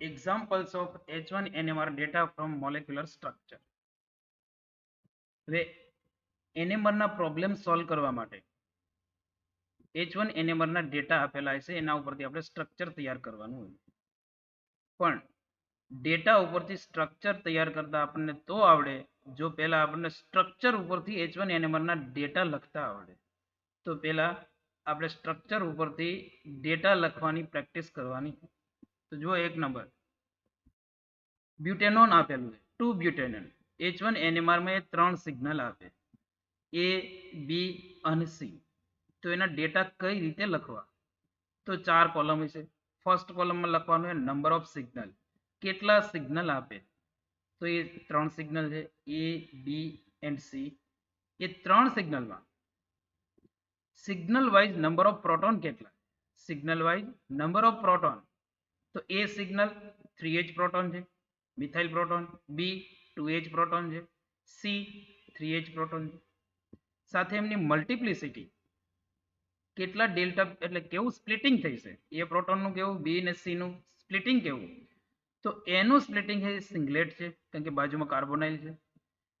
Examples of H1NMR data from molecular structure. હવે NMR ના problem solve કરવા માટે H1NMR ના ડેટા આપેલા હશે, એના ઉપરથી આપણે સ્ટ્રક્ચર તૈયાર કરવાનું હોય. પણ ડેટા ઉપરથી સ્ટ્રક્ચર તૈયાર કરતા આપણને તો આવડે જો પહેલા આપણને સ્ટ્રક્ચર ઉપરથી H1NMR ના ડેટા લખતા આવડે. તો પહેલા આપણે સ્ટ્રક્ચર ઉપરથી ડેટા લખવાની પ્રેક્ટિસ કરવાની. તો જો એક નંબર બ્યુટેનોન આપેલું છે, 2 બ્યુટેનોન. H1NMR માં એ 3 સિગ્નલ આપે, A, B અને C. તો એના ડેટા કઈ રીતે લખવા? તો 4 કોલમ હશે. ફર્સ્ટ કોલમમાં લખવાનું છે નંબર ઓફ સિગ્નલ, કેટલા સિગ્નલ આપે. તો એ 3 સિગ્નલ છે, A, B એન્ડ C. એ 3 સિગ્નલમાં signal wise number of proton કેટલા? Signal wise number of proton. તો A સિગ્નલ 3H પ્રોટોન છે, methyl proton. B 2H proton છે, C 3H પ્રોટોન છે. સાથે એમની મલ્ટિપ્લિસિટી કેટલા ડેલ્ટા, એટલે કેવું સ્પ્લિટિંગ થઈ છે, એ પ્રોટોનનું કેવું, બી અને સી નું સ્પ્લિટિંગ કેવું. તો એનું સ્પ્લિટિંગ છે સિંગલેટ છે, કારણ કે બાજુમાં કાર્બોનાઇલ છે.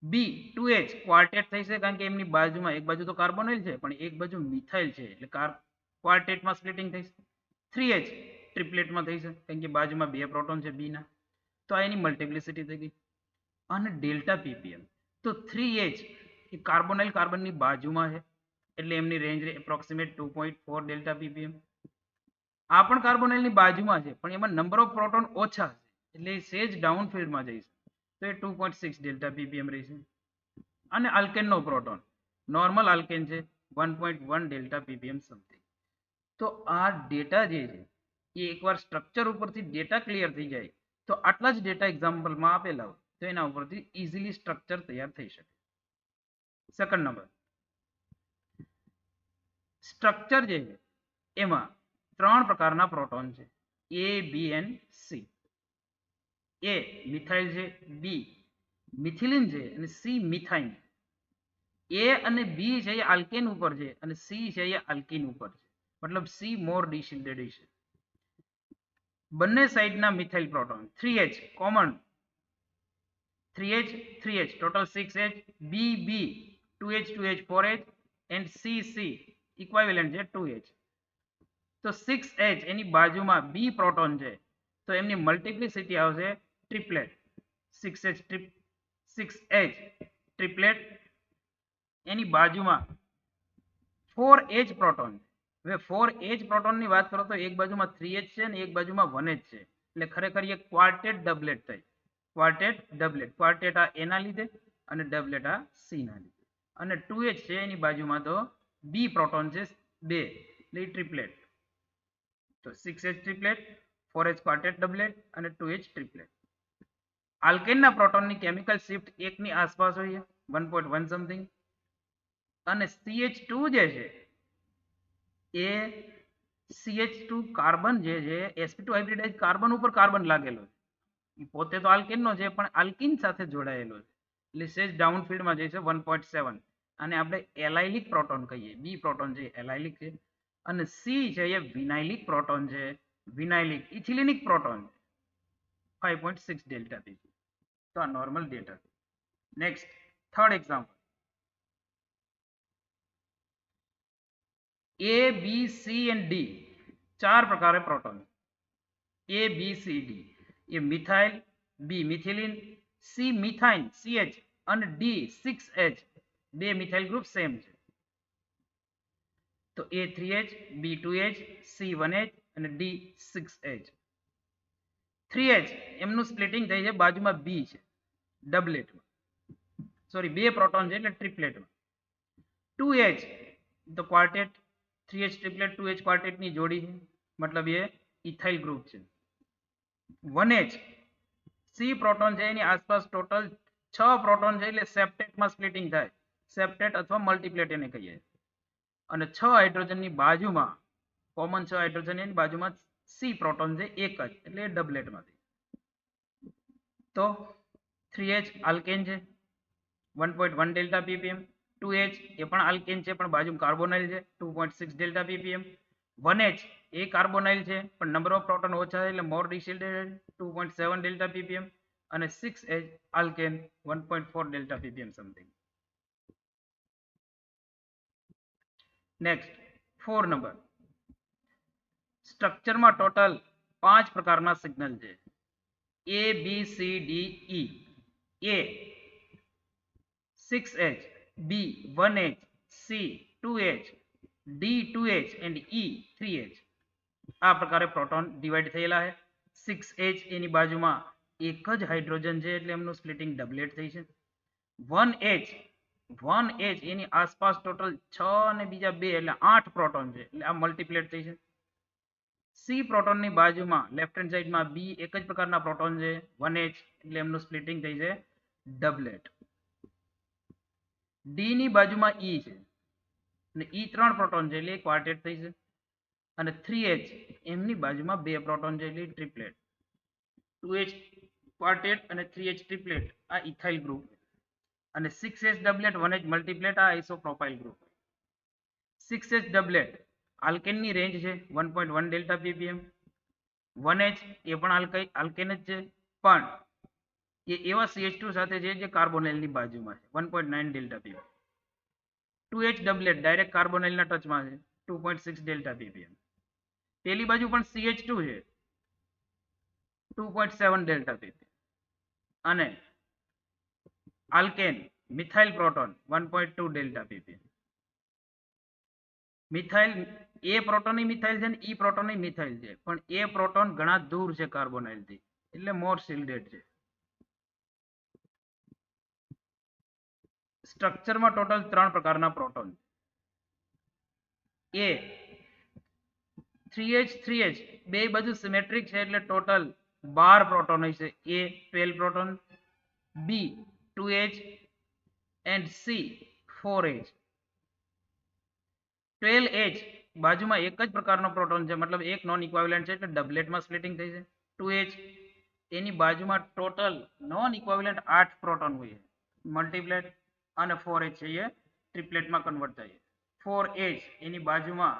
બી 2H ક્વાર્ટેટ થઈ છે, કારણ કે એમની બાજુમાં એક બાજુ તો કાર્બોનાઇલ છે પણ એક બાજુ મિથાઇલ છે, એટલે ક્વાર્ટેટમાં સ્પ્લિટિંગ થઈ છે. 3H ટ્રિપ્લેટમાં થઈ છે, કારણ કે બાજુમાં 2 પ્રોટોન છે બી ના. તો આ એની મલ્ટિપ્લિસિટી થઈ ગઈ. અને ડેલ્ટા પીપીએમ, તો 3H એ કાર્બોનાઇલ કાર્બનની બાજુમાં છે, એટલે એમની રેન્જ એપ્રોક્સિમેટ 2.4 ડેલ્ટા પીપીએમ. આ પણ કાર્બોનાઇલની બાજુમાં છે પણ એમાં નંબર ઓફ પ્રોટોન ઓછા છે, એટલે સેજ ડાઉન ફિલ્ડમાં જઈશે, તો એ 2.6 ડેલ્ટા પીપીએમ રહેશે. અને આલ્કેનનો પ્રોટોન નોર્મલ આલ્કેન છે, 1.1 ડેલ્ટા પીપીએમ સમથિંગ. તો આ ડેટા જે છે એ એકવાર સ્ટ્રક્ચર ઉપરથી ડેટા ક્લિયર થઈ જાય તો આટલા જ ડેટા એક્ઝામ્પલમાં આપેલા હોય તો એના ઉપરથી ઇઝીલી સ્ટ્રક્ચર તૈયાર થઈ શકે. સેકન્ડ નંબર, સ્ટ્રક્ચર જે છે એમાં 3 પ્રકારના પ્રોટોન છે, A, B and C. A methyl છે, B મિથિલિન છે અને C મિથાઇન. A અને B છે એ આલ્કેન ઉપર છે અને C છે એ આલ્કીન ઉપર છે, મતલબ C મોર ડિશિલ્ડેડ છે. બંને સાઈડના methyl proton 3H common, 3H 3H total 6H. B B 2H 2H 4H and C C equivalent છે 2H. તો 6H એની બાજુમાં B પ્રોટોન છે, તો એમની મલ્ટિપ્લિસિટી આવશે ટ્રિપલેટ, 6H ટ્રિપલેટ. એની બાજુમાં 4H પ્રોટોન. હવે 4H પ્રોટોનની વાત કરો તો એક બાજુમાં 3H છે ને એક બાજુમાં 1H છે, એટલે ખરેખર એ ક્વાર્ટેટ ડબલેટ થાય. ક્વાર્ટેટ ડબલેટ, ક્વાર્ટેટ આ એના લીધે અને ડબલેટ આ સી ના લીધે. અને 2H છે એની બાજુમાં તો B પ્રોટોન છે 2, એટલે ટ્રિપલેટ. તો 6H ટ્રિપલેટ, 4H ક્વાર્ટેટ ડબલેટ અને 2H ટ્રિપલેટ. આલ્કેનના પ્રોટોનની કેમિકલ શિફ્ટ 1 ની આસપાસ હોય, 1.1 સમથિંગ. અને CH2 જે છે એ CH2 કાર્બન જે છે sp2 હાઇબ્રિડાઇઝ કાર્બન ઉપર કાર્બન લાગેલો છે. એ પોતે તો આલ્કેનનો છે પણ આલ્કીન સાથે જોડાયેલો છે, એટલે સેજ ડાઉન ફિલ્ડમાં જઈશે 1.7. અને આપણે એલાઇલિક પ્રોટોન કહીએ, બી પ્રોટોન છે એલાઇલિક છે. અને સી છે એ વિનાઇલિક પ્રોટોન છે, વિનાઇલિક ઇથિલિનિક પ્રોટોન છે, 5.6 ડેલ્ટા પી. તો આ normal data. Next third example, A B C and D 4 પ્રકારે proton. A B C D A methyl, B methylene, C મિથાઇન CH અને D 6H. બે મિથાઇલ ગ્રુપ સેમ છે. તો A 3H, B 2H, C 1H અને D 6H. 3H એમનું splitting થઈ છે, બાજુમાં B છે ડબલેટમાં, સોરી 2 પ્રોટોન છે એટલે ટ્રિપલેટમાં. 2H તો ક્વાર્ટેટ, 3H ટ્રિપલેટ 2H ક્વાર્ટેટની જોડી છે, મતલબ એ ઇથાઇલ ગ્રુપ છે. 1H C પ્રોટોન છે એની આસપાસ ટોટલ 6 પ્રોટોન છે, એટલે સેપ્ટેટમાં સ્પ્લિટિંગ થાય, સેપ્ટેટ અથવા મલ્ટીપ્લેટ એને કહીએ. અને 6 હાઇડ્રોજનની બાજુમાં કોમન 6 હાઇડ્રોજન એની બાજુમાં C પ્રોટોન છે એક જ, એટલે ડબલેટમાંથી. તો 3H આલ્કેન છે, 1.1 ડેલ્ટા પીપીએમ. 2H એ પણ આલ્કેન છે પણ બાજુમાં કાર્બોનાઇલ છે, 2.6 ડેલ્ટા પીપીએમ. 1H એ કાર્બોનાઇલ છે પણ નંબર ઓફ પ્રોટોન ઓછા છે એટલે મોર ડિસિલ્ટેડ 2.7 ડેલ્ટા ppm અને 6H alkane 1.4 delta ppm something. Next 4 number, સ્ટ્રક્ચરમાં ટોટલ 5 પ્રકારના સિગ્નલ છે. A B C D E. A 6H, B 1H, C 2H, D 2H and E 3H. આ પ્રકારે પ્રોટોન ડિવાઈડ થયેલા છે. 6H એની બાજુમાં એક જ હાઇડ્રોજન છે એટલે એમનું સ્પ્લિટિંગ ડબલેટ થઈ છે. 1H એની આસપાસ ટોટલ 6 અને બીજા 2 એટલે 8 પ્રોટોન છે એટલે આ મલ્ટીપ્લેટ થઈ છે. C પ્રોટોનની બાજુમાં લેફ્ટ હેન્ડ સાઈડમાં B એક જ પ્રકારના પ્રોટોન છે 1H એટલે એમનું સ્પ્લિટિંગ થઈ છે ડબલેટ. D ની બાજુમાં E છે અને E 3 પ્રોટોન છે એટલે ક્વાર્ટેટ થઈ છે અને 3H એમની બાજુમાં 2 પ્રોટોન છે એટલે ટ્રિપ્લેટ. 2H ક્વાર્ટેટ અને 3H ટ્રિપ્લેટ આ ઇથાઇલ ગ્રુપ અને 6H ડબલેટ 1H મલ્ટીપ્લેટ આ આઇસોપ્રોપાઇલ ગ્રુપ. 6H ડબલેટ આલ્કેનની રેન્જ છે 1.1 ડેલ્ટા ppm. 1H એ પણ આલ્કેન જ છે પણ એ એવા CH2 સાથે છે જે કાર્બોનાઇલની બાજુમાં છે 1.9 ડેલ્ટા ppm. 2H ડબલેટ ડાયરેક્ટ કાર્બોનાઇલના ટચમાં છે 2.6 ડેલ્ટા ppm. પેલી બાજુ પણ CH2 છે 2.7 ડેલ્ટા ppm અને alkane methyl proton 1.2 delta ppm. Methyl એ પ્રોટોનની મિથાઇલ છે ને ઈ પ્રોટોનની મિથાઇલ છે પણ એ પ્રોટોન ઘણા દૂર છે કાર્બોનાઇલથી એટલે મોર શિલ્ડેડ છે. સ્ટ્રક્ચરમાં ટોટલ 3 પ્રકારના પ્રોટોન. A 3H બે બાજુ સિમેટ્રિક છે એટલે ટોટલ 12 પ્રોટોન હશે. A 12 proton, B 2H and C 4H. 12H બાજુમાં એક જ પ્રકારનો પ્રોટોન છે મતલબ એક નોન ઇક્વિવેલન્ટ છે એટલે ડબલેટમાં સ્પ્લિટિંગ થઈ છે. 2H એની બાજુમાં ટોટલ નોન ઇક્વિવેલન્ટ 8 પ્રોટોન હોય મલ્ટીપ્લેટ અને 4H છે એ ટ્રિપ્લેટમાં કન્વર્ટ થાય. 4H એની બાજુમાં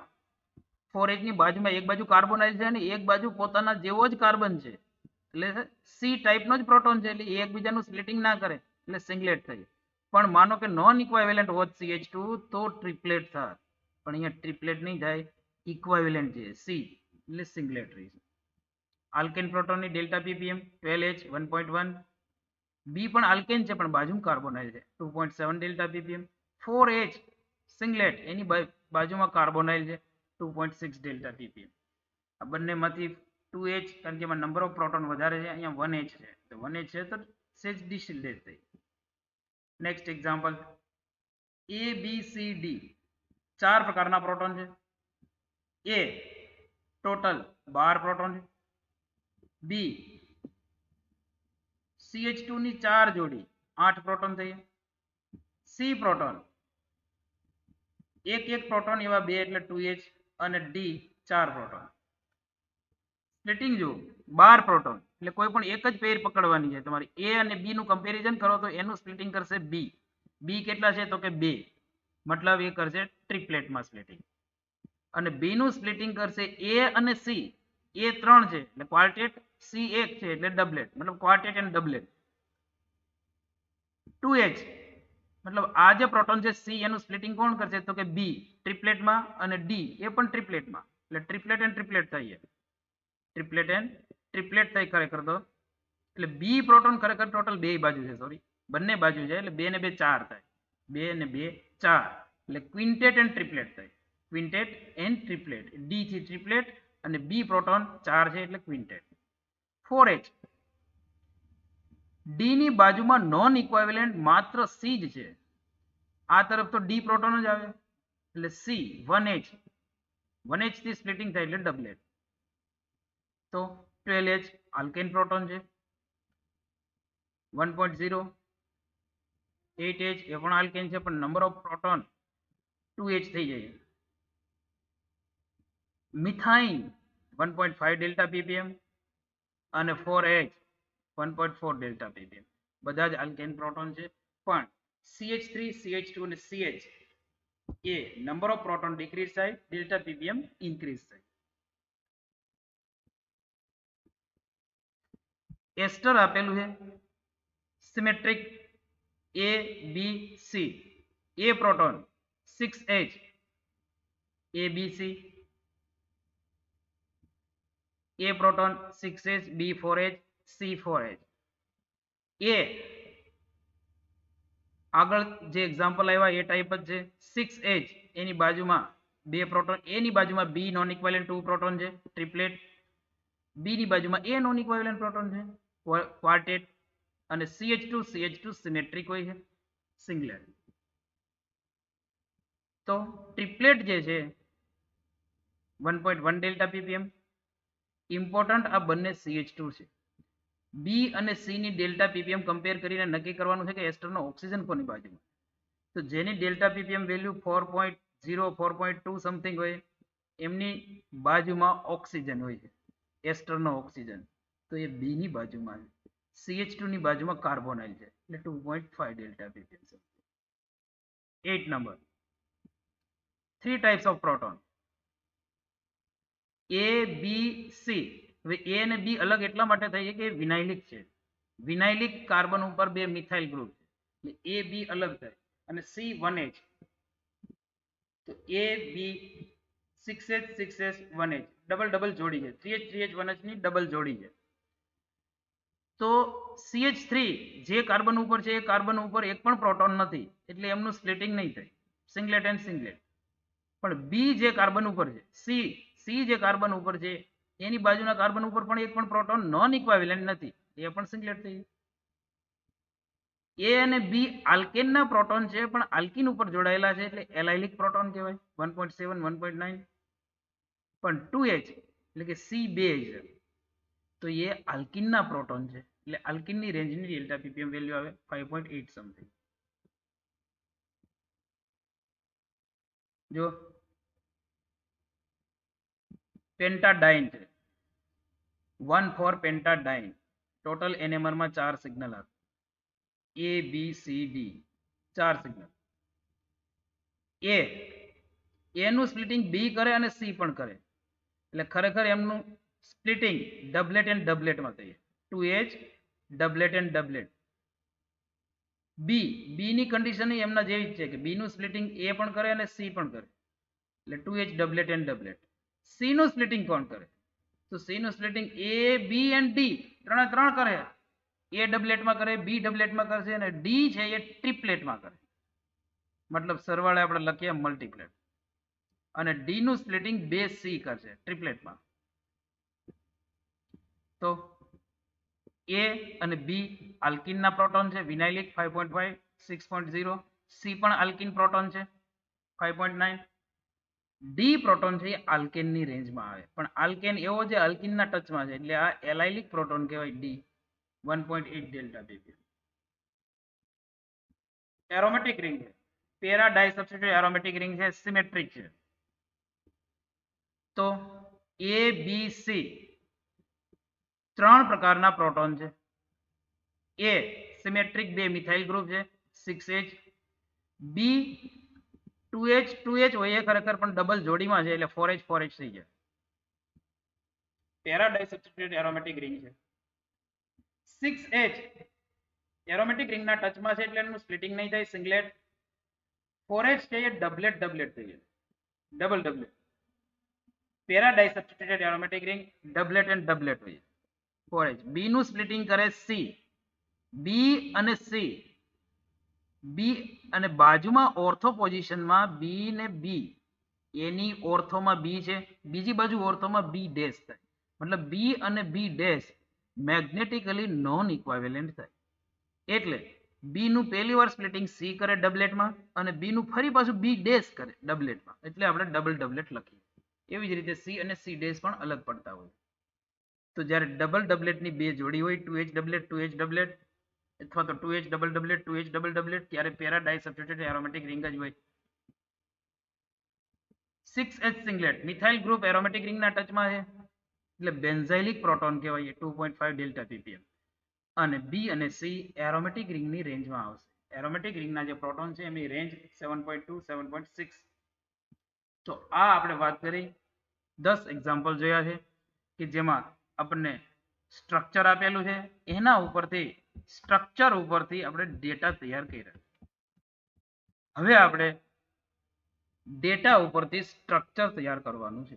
4H ની બાજુમાં એક બાજુ કાર્બોનાઇલ છે અને એક બાજુ પોતાના જેવો જ કાર્બન છે એટલે C ટાઈપનો જ પ્રોટોન છે એટલે એકબીજાનું સ્પ્લિટિંગ ના કરે એટલે સિંગલેટ થાય. પણ માનો કે નોન ઇક્વિવેલન્ટ હોત CH2 તો ટ્રિપ્લેટ થાય પણ અહીંયા ટ્રિપ્લેટ નહીં થાય ઇક્વિવેલન્ટ છે C એટલે સિંગલેટ રહી છે. આલ્કેન પ્રોટોનની ડેલ્ટા ppm 12H 1.1. B પણ આલ્કેન છે પણ બાજુમાં કાર્બોનાઇલ છે 2.7 ડેલ્ટા ppm. 4H સિંગલેટ એની બાજુમાં કાર્બોનાઇલ છે 2.6 ડેલ્ટા ppm. આ બંનેમાંથી 2H કારણ કે એમાં નંબર ઓફ પ્રોટોન વધારે છે અહીંયા 1H છે તો 1H છે તો સેજ ડિસિલ્ટેડ થઈ. Next example A B C D 4 પ્રકારના પ્રોટોન છે. A ટોટલ 12 પ્રોટોન છે. B CH2 ની 4 જોડી 8 પ્રોટોન થઈ. C પ્રોટોન એક પ્રોટોન એવા 2 એટલે 2H અને D 4 પ્રોટોન. સ્પ્લિટિંગ જો 12 પ્રોટોન એટલે કોઈ પણ એક જ પેર પકડવાની છે તમારે. A અને B નું કમ્પેરિઝન કરો તો એનું સ્પ્લિટિંગ કરશે B. B કેટલા છે તો કે 2 મતલબ એ કરશે ટ્રિપ્લેટમાં સ્પ્લિટિંગ અને B નું સ્પ્લિટિંગ કરશે A અને C. A 3 છે એટલે ક્વાર્ટેટ, C 1 છે એટલે ડબલેટ મતલબ ક્વાર્ટેટ એન્ડ ડબલેટ. 2H મતલબ આ જે પ્રોટોન છે C એનું સ્પ્લિટિંગ કોણ કરશે તો કે B ટ્રિપ્લેટમાં અને D એ પણ ટ્રિપ્લેટમાં એટલે ટ્રિપ્લેટ એન્ડ ટ્રિપ્લેટ થાય. ટ્રિપ્લેટ એન્ડ ટ્રિપ્લેટ થાય ખરેખર તો એટલે B પ્રોટોન ખરેખર ટોટલ બે બાજુ છે સોરી બંને બાજુ છે એટલે 2 ને 2 4 થાય 2 ને 2 4 એટલે ક્વિન્ટેટ એન્ડ ટ્રિપ્લેટ થાય. ક્વિન્ટેટ એન્ડ ટ્રિપ્લેટ D થી ટ્રિપ્લેટ અને B પ્રોટોન 4 છે એટલે ક્વિન્ટેટ. 4H D ની બાજુમાં નોન ઇક્વિવેલન્ટ માત્ર C જ છે. આ તરફ તો D પ્રોટોન જ આવે એટલે C 1H થી સ્પ્લિટિંગ થાય એટલે ડબલેટ. તો 12H આલ્કેન પ્રોટોન છે 1.0. 8H એ પણ આલ્કેન છે પણ નંબર ઓફ પ્રોટોન 2H થઈ જાય. મિથાઇન 1.5 ડેલ્ટા ppm અને 4H 1.4 ડેલ્ટા ppm બધા જ આલ્કેન પ્રોટોન છે પણ CH3 CH2 અને CH A number of proton decrease થાય ડેલ્ટા ppm ઇન્ક્રીઝ થાય. એસ્ટર આપેલું છે symmetric A B C, A proton 6H A B C, A proton 6H B 4H C 4H. A આગળ જે example આવ્યા એ ટાઈપ જ છે 6H એની બાજુમાં બે પ્રોટોન એની બાજુમાં B નોન ઇક્વિવેલન્ટ 2 પ્રોટોન છે ટ્રિપલેટ, B ની બાજુમાં A નોન ઇક્વિવેલન્ટ પ્રોટોન છે ક્વાર્ટેટ, અને CH2 સિમેટ્રિક હોય છે સિંગલેટ. તો ટ્રિપલેટ જે છે 1.1 ડેલ્ટા ppm. ઇમ્પોર્ટન્ટ આ બંને CH2 છે. બી અને સી ની ડેલ્ટા ppm કમ્પેર કરીને નક્કી કરવાનું છે કે એસ્ટરનો ઓક્સિજન કોની બાજુમાં. તો જેની ડેલ્ટા ppm વેલ્યુ 4.0 4.2 સમથિંગ હોય એમની બાજુમાં ઓક્સિજન હોય છે એસ્ટરનો ઓક્સિજન, તો એ બી ની બાજુમાં CH2 ની બાજુમાં કાર્બોનાઇલ છે એટલે 2.5 delta ppm. 8 number, 3 types of proton A B C. હવે A અને B અલગ એટલા માટે થઈ કે વિનાઇલિક છે, વિનાઇલિક કાર્બન ઉપર બે મિથાઇલ ગ્રુપ છે એટલે A B અલગ થાય, અને C 1H, તો A B 6H 6H 1H double double જોડી છે 3H 3H 1H ની ડબલ જોડી છે. તો CH3 જે કાર્બન ઉપર છે એ કાર્બન ઉપર એક પણ પ્રોટોન નથી એટલે એમનું સ્પ્લિટિંગ નહીં થાય, સિંગલેટ એન્ડ સિંગલેટ. પણ બી જે કાર્બન ઉપર છે સી જે કાર્બન ઉપર છે એની બાજુના કાર્બન ઉપર પણ એક પણ પ્રોટોન નોન ઇક્વિવેલન્ટ નથી, એ પણ સિંગલેટ થઈ. એ અને બી આલ્કેનના પ્રોટોન છે પણ આલ્કીન ઉપર જોડાયેલા છે એટલે એલાઇલિક પ્રોટોન કહેવાય 1.7 1.9. પણ 2H એટલે કે સી બે છે તો એ આલ્કીનના પ્રોટોન છે એટલે આલ્કીનની રેન્જની ડેલ્ટા ppm વેલ્યુ આવે 5.8 સમથિંગ. જો પેન્ટાડાઇન છે 1,4 પેન્ટાડાઇન, ટોટલ NMR માં 4 સિગ્નલ આપે A B C D 4 signal. A નું સ્પ્લિટિંગ B કરે અને C પણ કરે એટલે ખરેખર એમનું સ્પ્લિટિંગ ડબલેટ એન્ડ ડબલેટમાં થઈએ 2H ડબલેટ એન્ડ ડબલેટ. બી ની કન્ડિશન એમના જેવી જ છે કે બી નું સ્પ્લિટિંગ A પણ કરે અને C પણ કરે એટલે 2H ડબલેટ એન્ડ ડબલેટ. C નું સ્પ્લિટિંગ કોણ કરે, તો C નું splitting A B and D ત્રણે ત્રણ કરે, A ડબલેટમાં કરે, B ડબલેટમાં કરશે અને D છે એ ટ્રિપલેટમાં કરે, મતલબ સરવાળે આપણે લખીએ મલ્ટીપ્લેટ. અને D નું સ્પ્લિટિંગ 2C કરશે ટ્રિપલેટમાં. તો A અને B આલ્કીનના પ્રોટોન છે વિનાઇલિક 5.5 6.0, C પણ આલ્કીન પ્રોટોન છે 5.9, ડી પ્રોટોન છે એ આલ્કેનની રેન્જમાં આવે પણ આલ્કેન એવો છે આલ્કીનના ટચમાં છે એટલે આ એલાઇલિક પ્રોટોન કહેવાય D 1.8 delta ppm. Aromatic ring છે, પેરા ડાઇસબસ્ટિટ્યુટેડ એરોમેટિક રિંગ છે, સિમેટ્રિક છે. તો A B C ત્રણ પ્રકારના પ્રોટોન છે. A સિમેટ્રિક બે મિથાઇલ ગ્રુપ છે 6H, B 2H હોય એ ખરેખર પણ ડબલ જોડીમાં છે એટલે 4H 4H થઈ જાય. પેરા ડાઇસબસ્ટિટ્યુટેડ એરોમેટિક રિંગ છે. 6H એરોમેટિક રિંગના ટચમાં છે એટલે એનું સ્પ્લિટિંગ નહીં થાય સિંગલેટ. 4H છે એ ડબલેટ ડબલેટ થઈ જાય double doublet. Para disubstituted aromatic ring doublet and doublet હોય 4H. બી નું સ્પ્લિટિંગ કરે સી, બી અને સી બી અને બાજુમાં ઓર્થો પોઝિશનમાં બી ને બી એની ઓર્થોમાં બી છે બીજી બાજુ ઓર્થોમાં બી ડેશ થાય મતલબ બી અને B dash magnetically non equivalent થાય એટલે બી નું પહેલી વાર સ્પ્લિટિંગ સી કરે ડબલેટમાં અને બી નું ફરી પાછું બી ડેશ કરે ડબલેટમાં એટલે આપણે ડબલ ડબલેટ લખીએ. એવી જ રીતે સી અને સી ડેશ પણ અલગ પડતા હોય. તો જ્યારે ડબલ ડબલેટની બે જોડી હોય 2H ડબલેટ 2H ડબલેટ અથવા તો 2H ડબલ ડબલેટ 2H ડબલ ડબલેટ ત્યારે પેરા ડાઇસબસ્ટિટ્યુટેડ એરોમેટિક રિંગ જ હોય. 6H સિંગલેટ મિથાઇલ ગ્રુપ એરોમેટિક રિંગના ટચમાં છે એટલે બેન્ઝાઇલિક પ્રોટોન કહેવાય 2.5 ડેલ્ટા ppm. અને બી અને સી એરોમેટિક રિંગની રેન્જમાં આવશે. એરોમેટિક રિંગના જે પ્રોટોન છે એમની રેન્જ 7.2 7.6. તો આ આપણે વાત કરી 10 એક્ઝામ્પલ જોયા છે કે જેમાં આપણને સ્ટ્રક્ચર આપેલું છે, એના ઉપરથી સ્ટ્રક્ચર ઉપરથી આપણે ડેટા તૈયાર કર્યા. હવે આપણે ડેટા ઉપરથી સ્ટ્રક્ચર તૈયાર કરવાનું છે.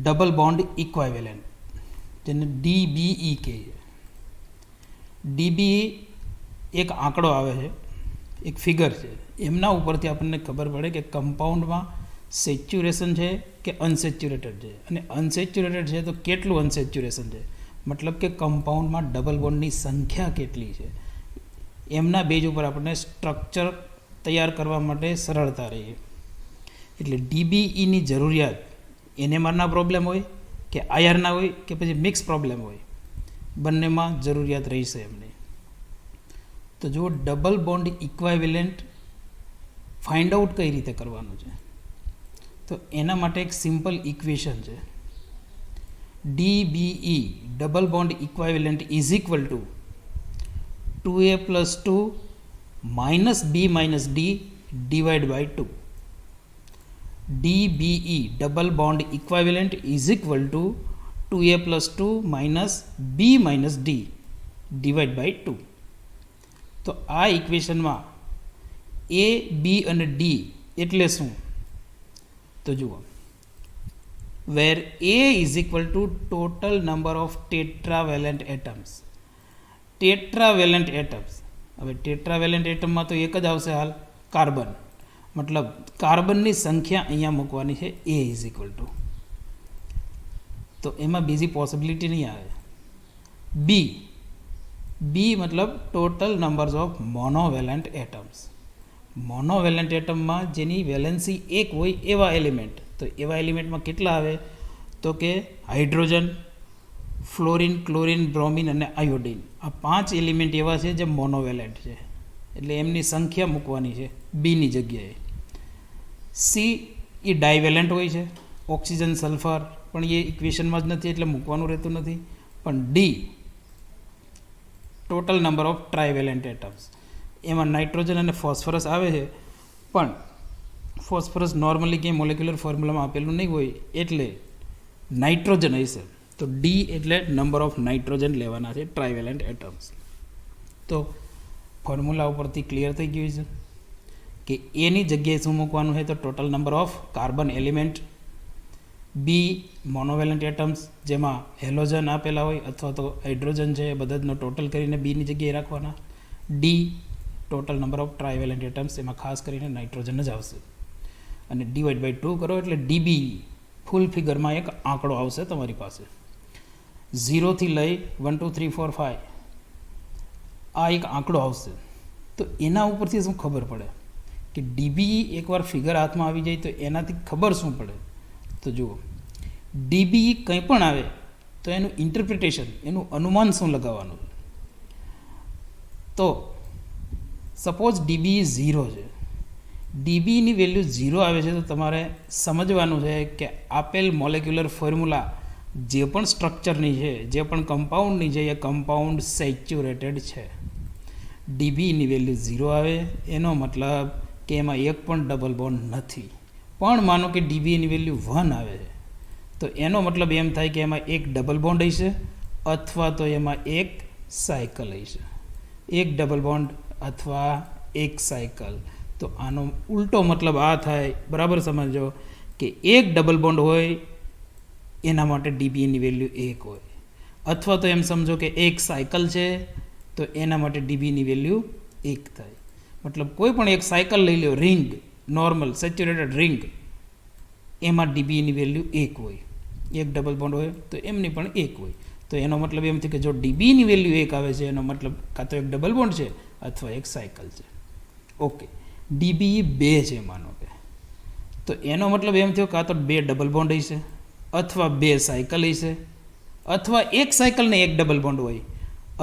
ડબલ બોન્ડ ઇક્વાવેલેન્ટ, જેને DBE કહે છે. DBE એક આંકડો આવે છે, એક ફિગર છે, એમના ઉપરથી આપણને ખબર પડે કે કમ્પાઉન્ડમાં સેચ્યુરેશન છે કે અનસેચ્યુરેટેડ છે, અને અનસેચ્યુરેટેડ છે તો કેટલું અનસેચ્યુરેશન છે, મતલબ કે કમ્પાઉન્ડમાં ડબલ બોન્ડની સંખ્યા કેટલી છે. એમના બેઝ ઉપર આપણને સ્ટ્રક્ચર તૈયાર કરવા માટે સરળતા રહે. એટલે DBEની જરૂરિયાત NMRના પ્રોબ્લેમ હોય કે IRના હોય કે પછી મિક્સ પ્રોબ્લેમ હોય, બંનેમાં જરૂરિયાત રહેશે એમને. તો જો double bond equivalent find out કઈ રીતે કરવાનું છે, તો એના માટે એક સિમ્પલ ઇક્વેશન છે. DBE double bond equivalent is equal to 2a plus 2 minus b minus d divided by 2. DBE double bond equivalent is equal to 2a plus 2 minus b minus d divided by 2. તો આ ઇક્વેશનમાં a, b અને d એટલે શું? તો જુઓ, where a is equal to total number of tetravalent atoms. Tetravalent atoms, હવે tetravalent એટમમાં તો એક જ આવશે હાલ, કાર્બન, મતલબ કાર્બનની સંખ્યા અહીંયા મૂકવાની છે a ઇઝ ઇક્વલ ટુ, તો એમાં બીજી પોસિબિલિટી નહીં આવે. બી મતલબ ટોટલ નંબર્સ ઓફ મોનોવેલેન્ટ એટમ્સ. મોનોવેલેન્ટ એટમમાં જેની વેલેન્સી એક હોય એવા એલિમેન્ટ, તો એવા એલિમેન્ટમાં કેટલા આવે? તો કે હાઇડ્રોજન, ફ્લોરિન, ક્લોરિન, બ્રોમિન અને આયોડિન, આ 5 એલિમેન્ટ એવા છે જે મોનોવેલેન્ટ છે, એટલે એમની સંખ્યા મૂકવાની છે બીની જગ્યાએ. સી એ ડાયવેલેન્ટ હોય છે, ઓક્સિજન, સલ્ફર, પણ એ ઇક્વેશનમાં જ નથી એટલે મૂકવાનું રહેતું નથી. પણ D total number of trivalent atoms, એમાં નાઇટ્રોજન અને ફોસ્ફરસ આવે છે, પણ ફોસ્ફરસ નોર્મલી ક્યાંય મોલેક્યુલર ફોર્મ્યુલામાં આપેલું નહીં હોય એટલે નાઇટ્રોજન હશે, તો ડી એટલે નંબર ઓફ નાઇટ્રોજન લેવાના છે ટ્રાયવેલેન્ટ એટમ્સ. તો ફોર્મ્યુલા ઉપરથી ક્લિયર થઈ ગયું છે કે એની જગ્યાએ શું મૂકવાનું છે, તો total number of carbon element. B monovalent atoms, જેમાં હેલોજન આપેલા હોય અથવા તો હાઇડ્રોજન છે, એ બધાનો ટોટલ કરીને બીની જગ્યાએ રાખવાના. D total number of trivalent atoms, એમાં ખાસ કરીને નાઇટ્રોજન જ આવશે, અને ડિવાઈડ બાય 2 કરો એટલે DBE ફૂલ ફિગરમાં એક આંકડો આવશે તમારી પાસે. 0 થી લઈ 1 2 3 4 5 આ એક આંકડો આવશે. તો એના ઉપરથી શું ખબર પડે કે DBE એકવાર ફિગર હાથમાં આવી જાય તો એનાથી ખબર શું પડે? તો જુઓ, DBE કંઈ પણ આવે તો એનું ઇન્ટરપ્રિટેશન, એનું અનુમાન શું લગાવવાનું? તો સપોઝ DBE 0 છે, DBEની વેલ્યુ 0 આવે છે, તો તમારે સમજવાનું છે કે આપેલ મોલેક્યુલર ફોર્મ્યુલા જે પણ સ્ટ્રક્ચરની છે, જે પણ કમ્પાઉન્ડની છે, એ કમ્પાઉન્ડ સેચ્યુરેટેડ છે. DBEની વેલ્યુ 0 આવે એનો મતલબ કે એમાં એક પણ ડબલ બોન્ડ નથી. પણ માનો કે DBEની વેલ્યુ 1 આવે છે, તો એનો મતલબ એમ થાય કે એમાં એક ડબલ બોન્ડ હશે અથવા તો એમાં એક સાયકલ હશે. એક ડબલ બોન્ડ અથવા એક સાયકલ. તો આનો ઉલટો મતલબ આ થાય, બરાબર સમજો, કે એક ડબલ બોન્ડ હોય એના માટે DBEની વેલ્યુ 1 હોય, અથવા તો એમ સમજો કે એક સાયકલ છે તો એના માટે DBEની વેલ્યુ 1 થાય. મતલબ કોઈ પણ એક સાયકલ લઈ લો, રિંગ, નોર્મલ સેચ્યુરેટેડ રિંગ, એમાં DBEની વેલ્યુ 1 હોય. એક ડબલ બોન્ડ હોય તો એમની પણ 1 હોય. તો એનો મતલબ એમ થયું કે જો DBEની વેલ્યુ 1 આવે છે, એનો મતલબ કાં તો એક ડબલ બોન્ડ છે અથવા એક સાયકલ છે. ઓકે, DBE 2 છે માનો કે, તો એનો મતલબ એમ થયો કાં તો 2 ડબલ બોન્ડ હશે અથવા 2 સાયકલ હશે, અથવા એક સાયકલ ને એક ડબલ બોન્ડ હોય,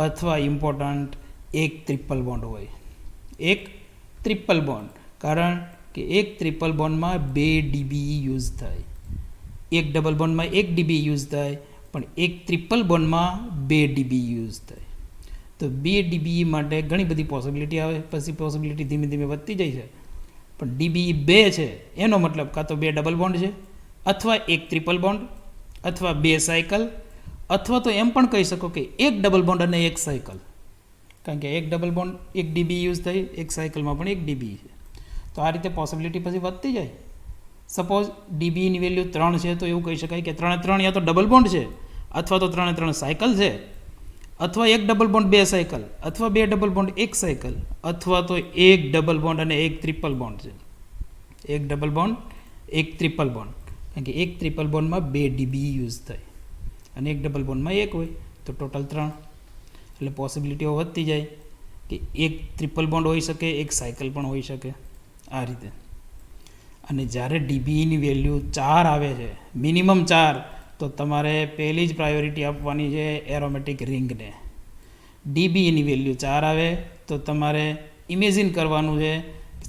અથવા ઇમ્પોર્ટન્ટ એક ટ્રિપલ બોન્ડ હોય. એક ટ્રિપલ બોન્ડ, કારણ કે એક ટ્રિપલ બોન્ડમાં 2 DBE યુઝ થાય. એક ડબલ બોન્ડમાં 1 DBE યુઝ થાય, પણ એક ટ્રિપલ બોન્ડમાં 2 DBE યુઝ થાય. તો 2 DBE માટે ઘણી બધી પોસિબિલિટી આવે, પછી પોસિબિલિટી ધીમે ધીમે વધતી જાય છે. પણ DBE 2 છે એનો મતલબ કાં તો 2 ડબલ બોન્ડ છે, અથવા એક ટ્રિપલ બોન્ડ, અથવા 2 સાયકલ, અથવા તો એમ પણ કહી શકો કે એક ડબલ બોન્ડ અને એક સાયકલ, કારણ કે એક ડબલ બોન્ડ 1 ડીબી યુઝ થઈ, એક સાયકલમાં પણ 1 ડીબી છે. તો આ રીતે પોસિબિલિટી પછી વધતી જાય. સપોઝ ડીબીની વેલ્યુ 3 છે તો એવું કહી શકાય કે 3 યા તો ડબલ બોન્ડ છે, અથવા તો 3 સાયકલ છે, અથવા એક ડબલ બોન્ડ 2 સાયકલ, અથવા 2 ડબલ બોન્ડ 1 સાયકલ, અથવા તો એક ડબલ બોન્ડ અને એક ટ્રિપલ બોન્ડ છે. એક ડબલ બોન્ડ એક ટ્રિપલ બોન્ડ, કારણ કે એક ટ્રિપલ બોન્ડમાં 2 ડીબી યુઝ થાય અને એક ડબલ બોન્ડમાં 1 હોય, તો ટોટલ 3. એટલે પોસિબિલિટીઓ વધતી જાય કે એક ટ્રિપલ બોન્ડ હોઈ શકે, એક સાયકલ પણ હોઈ શકે, આ રીતે. અને જ્યારે ડીબીની વેલ્યુ 4 આવે છે, મિનિમમ 4, તો તમારે પહેલી જ પ્રાયોરિટી આપવાની છે એરોમેટિક રિંગને. ડીબીની વેલ્યુ 4 આવે તો તમારે ઇમેજિન કરવાનું છે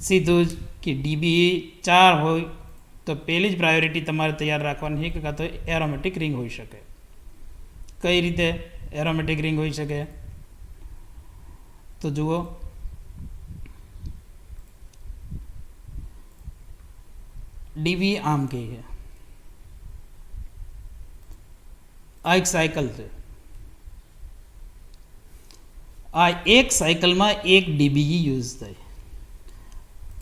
સીધું જ કે ડીબી 4 હોય તો પહેલી જ પ્રાયોરિટી તમારે તૈયાર રાખવાની છે કે કાં તો એરોમેટિક રિંગ હોઈ શકે. કઈ રીતે એરોમેટિક રિંગ હોઈ શકે? તો જુઓ, ડીબી આમ કહે છે, આ એક સાયકલ છે, આ એક સાયકલમાં 1 ડીબી યુઝ થાય,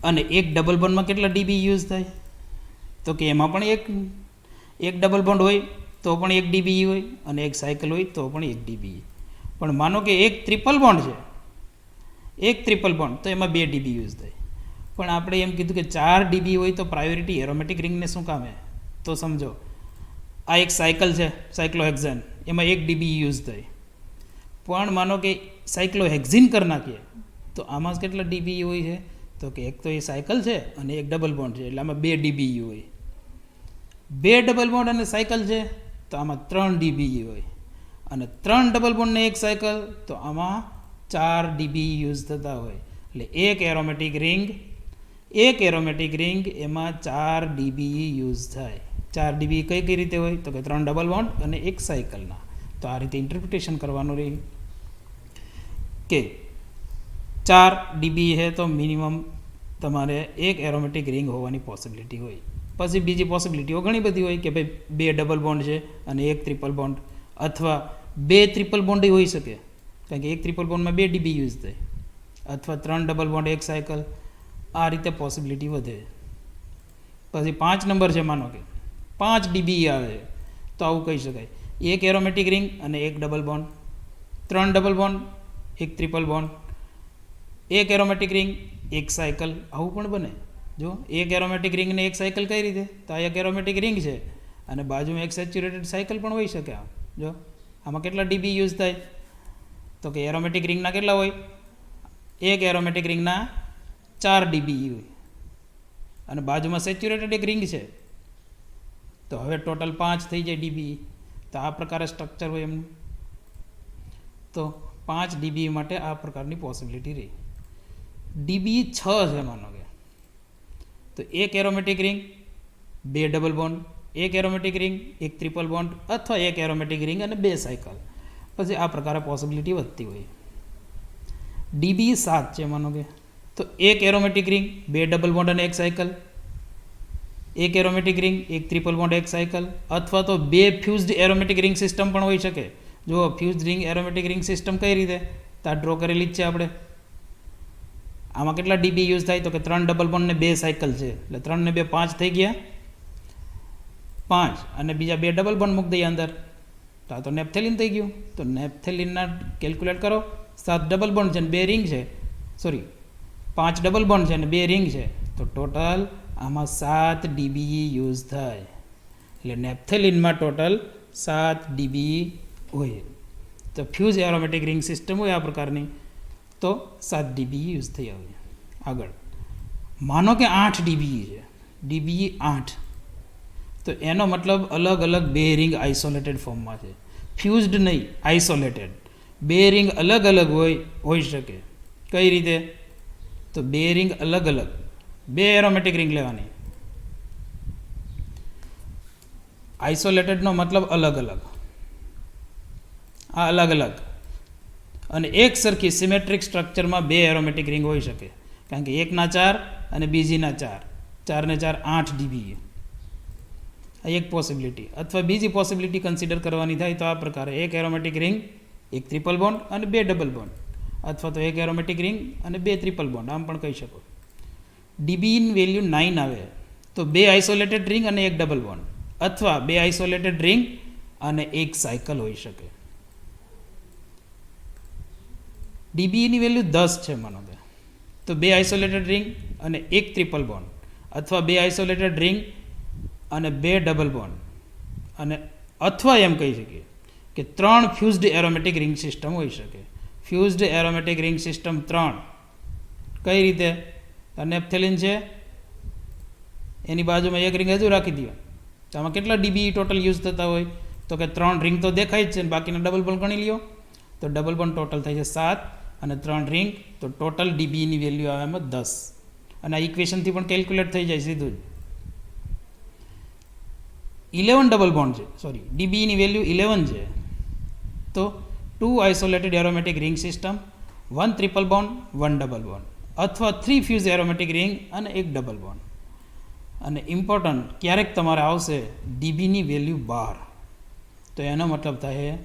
અને એક ડબલ બોન્ડમાં કેટલા ડીબી યુઝ થાય? તો કે એમાં પણ એક ડબલ બોન્ડ હોય તો પણ 1 ડીબી હોય, અને એક સાયકલ હોય તો પણ 1 ડીબી. પણ માનો કે એક ટ્રિપલ બોન્ડ છે, એક ટ્રિપલ બોન્ડ, તો એમાં 2 ડીબી યુઝ થાય. પણ આપણે એમ કીધું કે 4 ડીબી હોય તો પ્રાયોરિટી એરોમેટિક રિંગને શું કામ હે? તો સમજો, આ એક સાયકલ છે, સાયક્લોહેક્ઝેન, એમાં 1 ડીબી યુઝ થાય. પણ માનો કે સાયક્લોહેક્ઝિન કરી નાખીએ તો આમાં કેટલા ડીબી હોય છે? તો કે એક તો એ સાયકલ છે અને એક ડબલ બોન્ડ છે, એટલે આમાં 2 ડીબી હોય. 2 ડબલ બોન્ડ અને સાયકલ છે તો આમાં 3 ડીબી હોય, અને 3 ડબલ બોન્ડ ને એક સાયકલ તો આમાં 4 ડીબી યુઝ થતા હોય. એટલે એક એરોમેટિક રિંગ એમાં 4 ડીબી યુઝ થાય. 4 ડીબી કઈ રીતે હોય? તો કે 3 ડબલ બોન્ડ અને એક સાયકલના. તો આ રીતે ઇન્ટરપ્રિટેશન કરવાનું રહે કે 4 ડીબી છે તો મિનિમમ તમારે એક એરોમેટિક રિંગ હોવાની પોસિબિલિટી હોય. પછી બીજી પોસિબિલિટીઓ ઘણી બધી હોય કે ભાઈ 2 ડબલ બોન્ડ છે અને એક ટ્રિપલ બોન્ડ, અથવા 2 ટ્રિપલ બોન્ડ હોઈ શકે, કારણ કે એક ટ્રિપલ બોન્ડમાં 2 ડીબી યુઝ થાય, અથવા 3 ડબલ બોન્ડ એક સાયકલ. આ રીતે પોસિબિલિટી વધે. પછી 5 નંબર છે, માનો કે 5 ડીબી આવે તો આવું કહી શકાય, એક એરોમેટિક રિંગ અને એક ડબલ બોન્ડ, 3 ડબલ બોન્ડ, એક ટ્રિપલ બોન્ડ, એક એરોમેટિક રિંગ, એક સાયકલ. આવું પણ બને. જો એક એરોમેટિક રિંગ ને એક સાયકલ કઈ રીતે? તો આ એક એરોમેટિક રિંગ છે અને બાજુમાં એક સેચ્યુરેટેડ સાયકલ પણ હોઈ શકે. જો આમાં કેટલા ડીબી યુઝ થાય? તો કે એરોમેટિક રિંગના કેટલા હોય? એક એરોમેટિક રિંગના 4 ડીબી હોય, અને બાજુમાં સેચ્યુરેટેડ એક રિંગ છે, તો હવે ટોટલ 5 થઈ જાય ડીબી. તો આ પ્રકારે સ્ટ્રક્ચર હોય એમનું. તો 5 ડીબી માટે આ પ્રકારની પોસિબિલિટી રહી. ડીબી 6 છે, માનો કે તો એક એરોમેટિક રિંગ, 2 ડબલ બોન્ડ, એક એરોમેટિક રિંગ, એક ટ્રિપલ બોન્ડ, અથવા એક એરોમેટિક રિંગ અને 2 સાયકલ. પછી આ પ્રકારે પોસિબિલિટી વધતી હોય. ડીબી 7 છે, માનો કે તો એક એરોમેટિક રિંગ, 2 ડબલ બોન્ડ અને એક સાયકલ, એક એરોમેટિક રિંગ, એક ટ્રિપલ બોન્ડ, એક સાયકલ, અથવા તો 2 ફ્યુઝડ એરોમેટિક રિંગ સિસ્ટમ પણ હોઈ શકે. જો fused ring aromatic ring system કઈ રીતે? તો આ ડ્રો કરેલી જ છે આપણે. આમાં કેટલા ડીબી યુઝ થાય? તો કે 3 ડબલ બોન્ડ ને 2 સાયકલ છે, એટલે 3 ને 2 5 થઈ ગયા, 5, અને બીજા 2 ડબલ બોન્ડ મૂકી દઈએ અંદર, તો આ તો નેપ્થેલિન થઈ ગયું. તો નેપ્થેલિનના કેલ્ક્યુલેટ કરો. 7 ડબલ બોન્ડ છે અને 2 રિંગ છે, 5 ડબલ બોન્ડ છે અને 2 રિંગ છે, તો ટોટલ આમાં 7 ડીબી યુઝ થાય. એટલે નેપ્થેલિનમાં ટોટલ 7 ડીબી હોય. તો ફ્યુઝ એરોમેટિક રિંગ સિસ્ટમ હોય આ પ્રકારની, તો 7 ડીબી યુઝ થઈ આવે. આગળ માનો કે 8 ડીબી છે, ડીબી 8, તો એનો મતલબ અલગ અલગ 2 રિંગ આઇસોલેટેડ ફોર્મમાં છે, ફ્યુઝડ નહીં, આઇસોલેટેડ. 2 રિંગ અલગ અલગ હોઈ શકે. કઈ રીતે? તો 2 રિંગ અલગ અલગ, 2 એરોમેટિક રિંગ લેવાની. આઇસોલેટેડનો મતલબ અલગ અલગ, આ અલગ અલગ, અને એક સરખી સિમેટ્રિક સ્ટ્રક્ચરમાં 2 એરોમેટિક રિંગ હોઈ શકે, કારણ કે એકના 4 અને બીજીના 4, 4 ને 4 8 ડીબી. આ એક પોસિબિલિટી. અથવા બીજી પોસિબિલિટી કન્સિડર કરવાની થાય તો આ પ્રકારે એક એરોમેટિક રિંગ, એક ટ્રિપલ બોન્ડ અને બે ડબલ બોન્ડ, અથવા તો એક એરોમેટિક રિંગ અને બે ટ્રિપલ બોન્ડ, આમ પણ કહી શકો. ડીબી ઇન વેલ્યુ 9 આવે તો બે આઇસોલેટેડ રિંગ અને એક ડબલ બોન્ડ, અથવા બે આઇસોલેટેડ રિંગ અને એક સાયકલ હોઈ શકે. ડીબીની વેલ્યુ 10 છે માનો કે, તો બે આઇસોલેટેડ રિંગ અને એક ટ્રિપલ બોન્ડ, અથવા બે આઇસોલેટેડ રિંગ અને બે ડબલ બોન્ડ, અને અથવા એમ કહી શકીએ કે 3 ફ્યુઝડ એરોમેટિક રિંગ સિસ્ટમ હોઈ શકે. ફ્યુઝડ એરોમેટિક રિંગ સિસ્ટમ 3 કઈ રીતે? નેપ્થેલિન છે, એની બાજુમાં એક રિંગ હજુ રાખી દો, તો આમાં કેટલા ડીબી ટોટલ યુઝ થતા હોય? તો કે 3 રિંગ તો દેખાય જ છે, ને બાકીના ડબલ બોન્ડ ગણી લ્યો, તો ડબલ બોન્ડ ટોટલ થાય છે 7 અને 3 રિંગ, તો ટોટલ ડીબીની વેલ્યુ આવે એમાં 10. અને આ ઇક્વેશનથી પણ કેલ્ક્યુલેટ થઈ જાય સીધું જ. 11 ડબલ બોન્ડ છે, સોરી ડીબીની વેલ્યુ 11 છે, તો 2 isolated aromatic ring system, 1 triple bond, 1 double bond, અથવા 3 ફ્યુઝ એરોમેટિક રિંગ અને એક ડબલ બોન્ડ. અને ઇમ્પોર્ટન્ટ ક્યારેક તમારે આવશે ડીબીની વેલ્યુ 12, તો એનો મતલબ થાય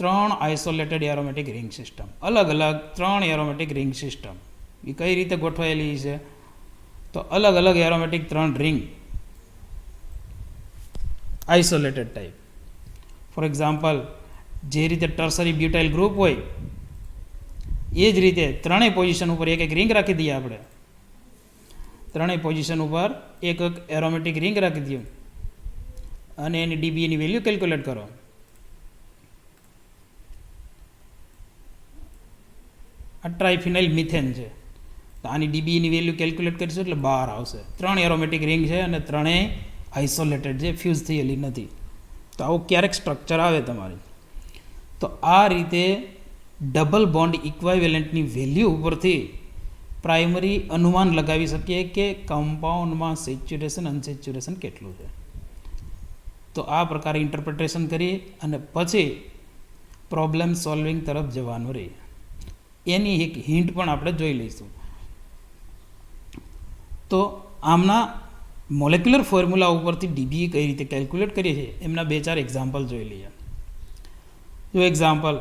3 આઇસોલેટેડ એરોમેટિક રિંગ સિસ્ટમ, અલગ અલગ 3 એરોમેટિક રિંગ સિસ્ટમ. એ કઈ રીતે ગોઠવાયેલી છે? તો અલગ અલગ aromatic 3 ring, isolated type. For example, જે રીતે ટર્સરી બ્યુટાઇલ ગ્રુપ હોય એ જ રીતે ત્રણેય પોઝિશન ઉપર એક એક રિંગ રાખી દઈએ આપણે. ત્રણેય પોઝિશન ઉપર એક એક એરોમેટિક રિંગ રાખી દઈએ અને એની ડીબીની વેલ્યુ કેલ્ક્યુલેટ કરો. આ ટ્રાઇફિનાઇલ મિથેન છે, તો આની ડીબીની વેલ્યુ કેલ્ક્યુલેટ કરીશું એટલે 12 આવશે. 3 એરોમેટિક રિંગ છે અને ત્રણેય આઇસોલેટેડ છે, ફ્યુઝ થયેલી નથી. તો આવું ક્યારેક સ્ટ્રક્ચર આવે તમારી. તો આ રીતે ડબલ બોન્ડ ઇક્વાઇવેલન્ટની વેલ્યુ ઉપરથી પ્રાઇમરી અનુમાન લગાવી શકીએ કે કમ્પાઉન્ડમાં સેચ્યુરેશન અનસેચ્યુરેશન કેટલું છે. તો આ પ્રકારે ઇન્ટરપ્રિટેશન કરી અને પછી પ્રોબ્લેમ સોલ્વિંગ તરફ જવાનું રહે. એની એક હિન્ટ પણ આપણે જોઈ લઈશું. તો આમના મોલેક્યુલર ફોર્મ્યુલા ઉપરથી ડીબી કઈ રીતે કેલ્ક્યુલેટ કરીએ છીએ એમના 2-4 એક્ઝામ્પલ જોઈ લઈએ. જો એક્ઝામ્પલ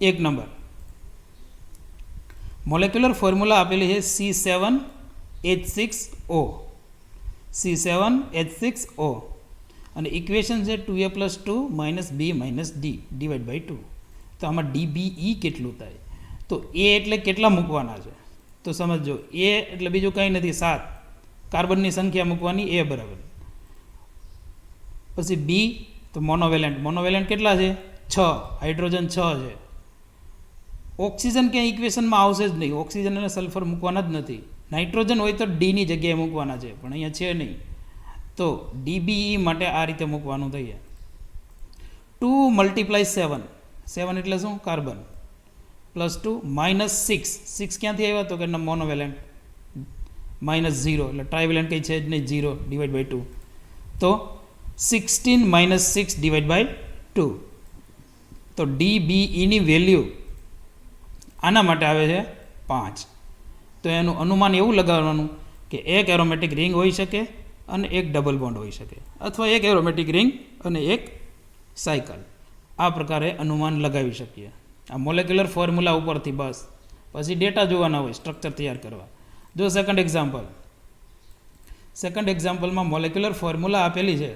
1 નંબર, મોલેક્યુલર ફોર્મ્યુલા આપેલી છે C7H6O, C7H6O, અને ઇક્વેશન છે 2A+2 B - D divide by 2. તો આમાં DBE કેટલું થાય? તો A એટલે કેટલા મૂકવાના છે? તો સમજો, A એટલે બીજું કંઈ નથી, 7 કાર્બનની સંખ્યા મૂકવાની A બરાબર. પછી B તો મોનોવેલેન્ટ કેટલા છે? 6, હાઇડ્રોજન 6 છે. ઓક્સિજન ક્યાંય ઇક્વેશનમાં આવશે જ નહીં, ઓક્સિજન અને સલ્ફર મૂકવાના જ નથી. નાઇટ્રોજન હોય તો ડીની જગ્યાએ મૂકવાના છે, પણ અહીંયા છે નહીં. તો ડીબીઈ માટે આ રીતે મૂકવાનું થઈએ. 2 × 7, 7 એટલે શું? કાર્બન, +2 -6, 6 ક્યાંથી આવ્યા? તો કે મોનોવેલેન્ટ, -0 એટલે ટ્રાઇવેલેન્ટ કંઈ છે જ નહીં, 0 ડિવાઇડ બાય 2. તો 16 - 6 ડિવાઇડ બાય 2. તો ડીબીઈની વેલ્યુ આના માટે આવે છે 5. તો એનું અનુમાન એવું લગાવવાનું કે એક એરોમેટિક રિંગ હોઈ શકે અને એક ડબલ બોન્ડ હોઈ શકે, અથવા એક એરોમેટિક રિંગ અને એક સાયકલ. આ પ્રકારે અનુમાન લગાવી શકીએ આ મોલેક્યુલર ફોર્મ્યુલા ઉપરથી. બસ પછી ડેટા જોવાના હોય, સ્ટ્રક્ચર તૈયાર કરવા. જો સેકન્ડ એક્ઝામ્પલમાં મોલેક્યુલર ફોર્મ્યુલા આપેલી છે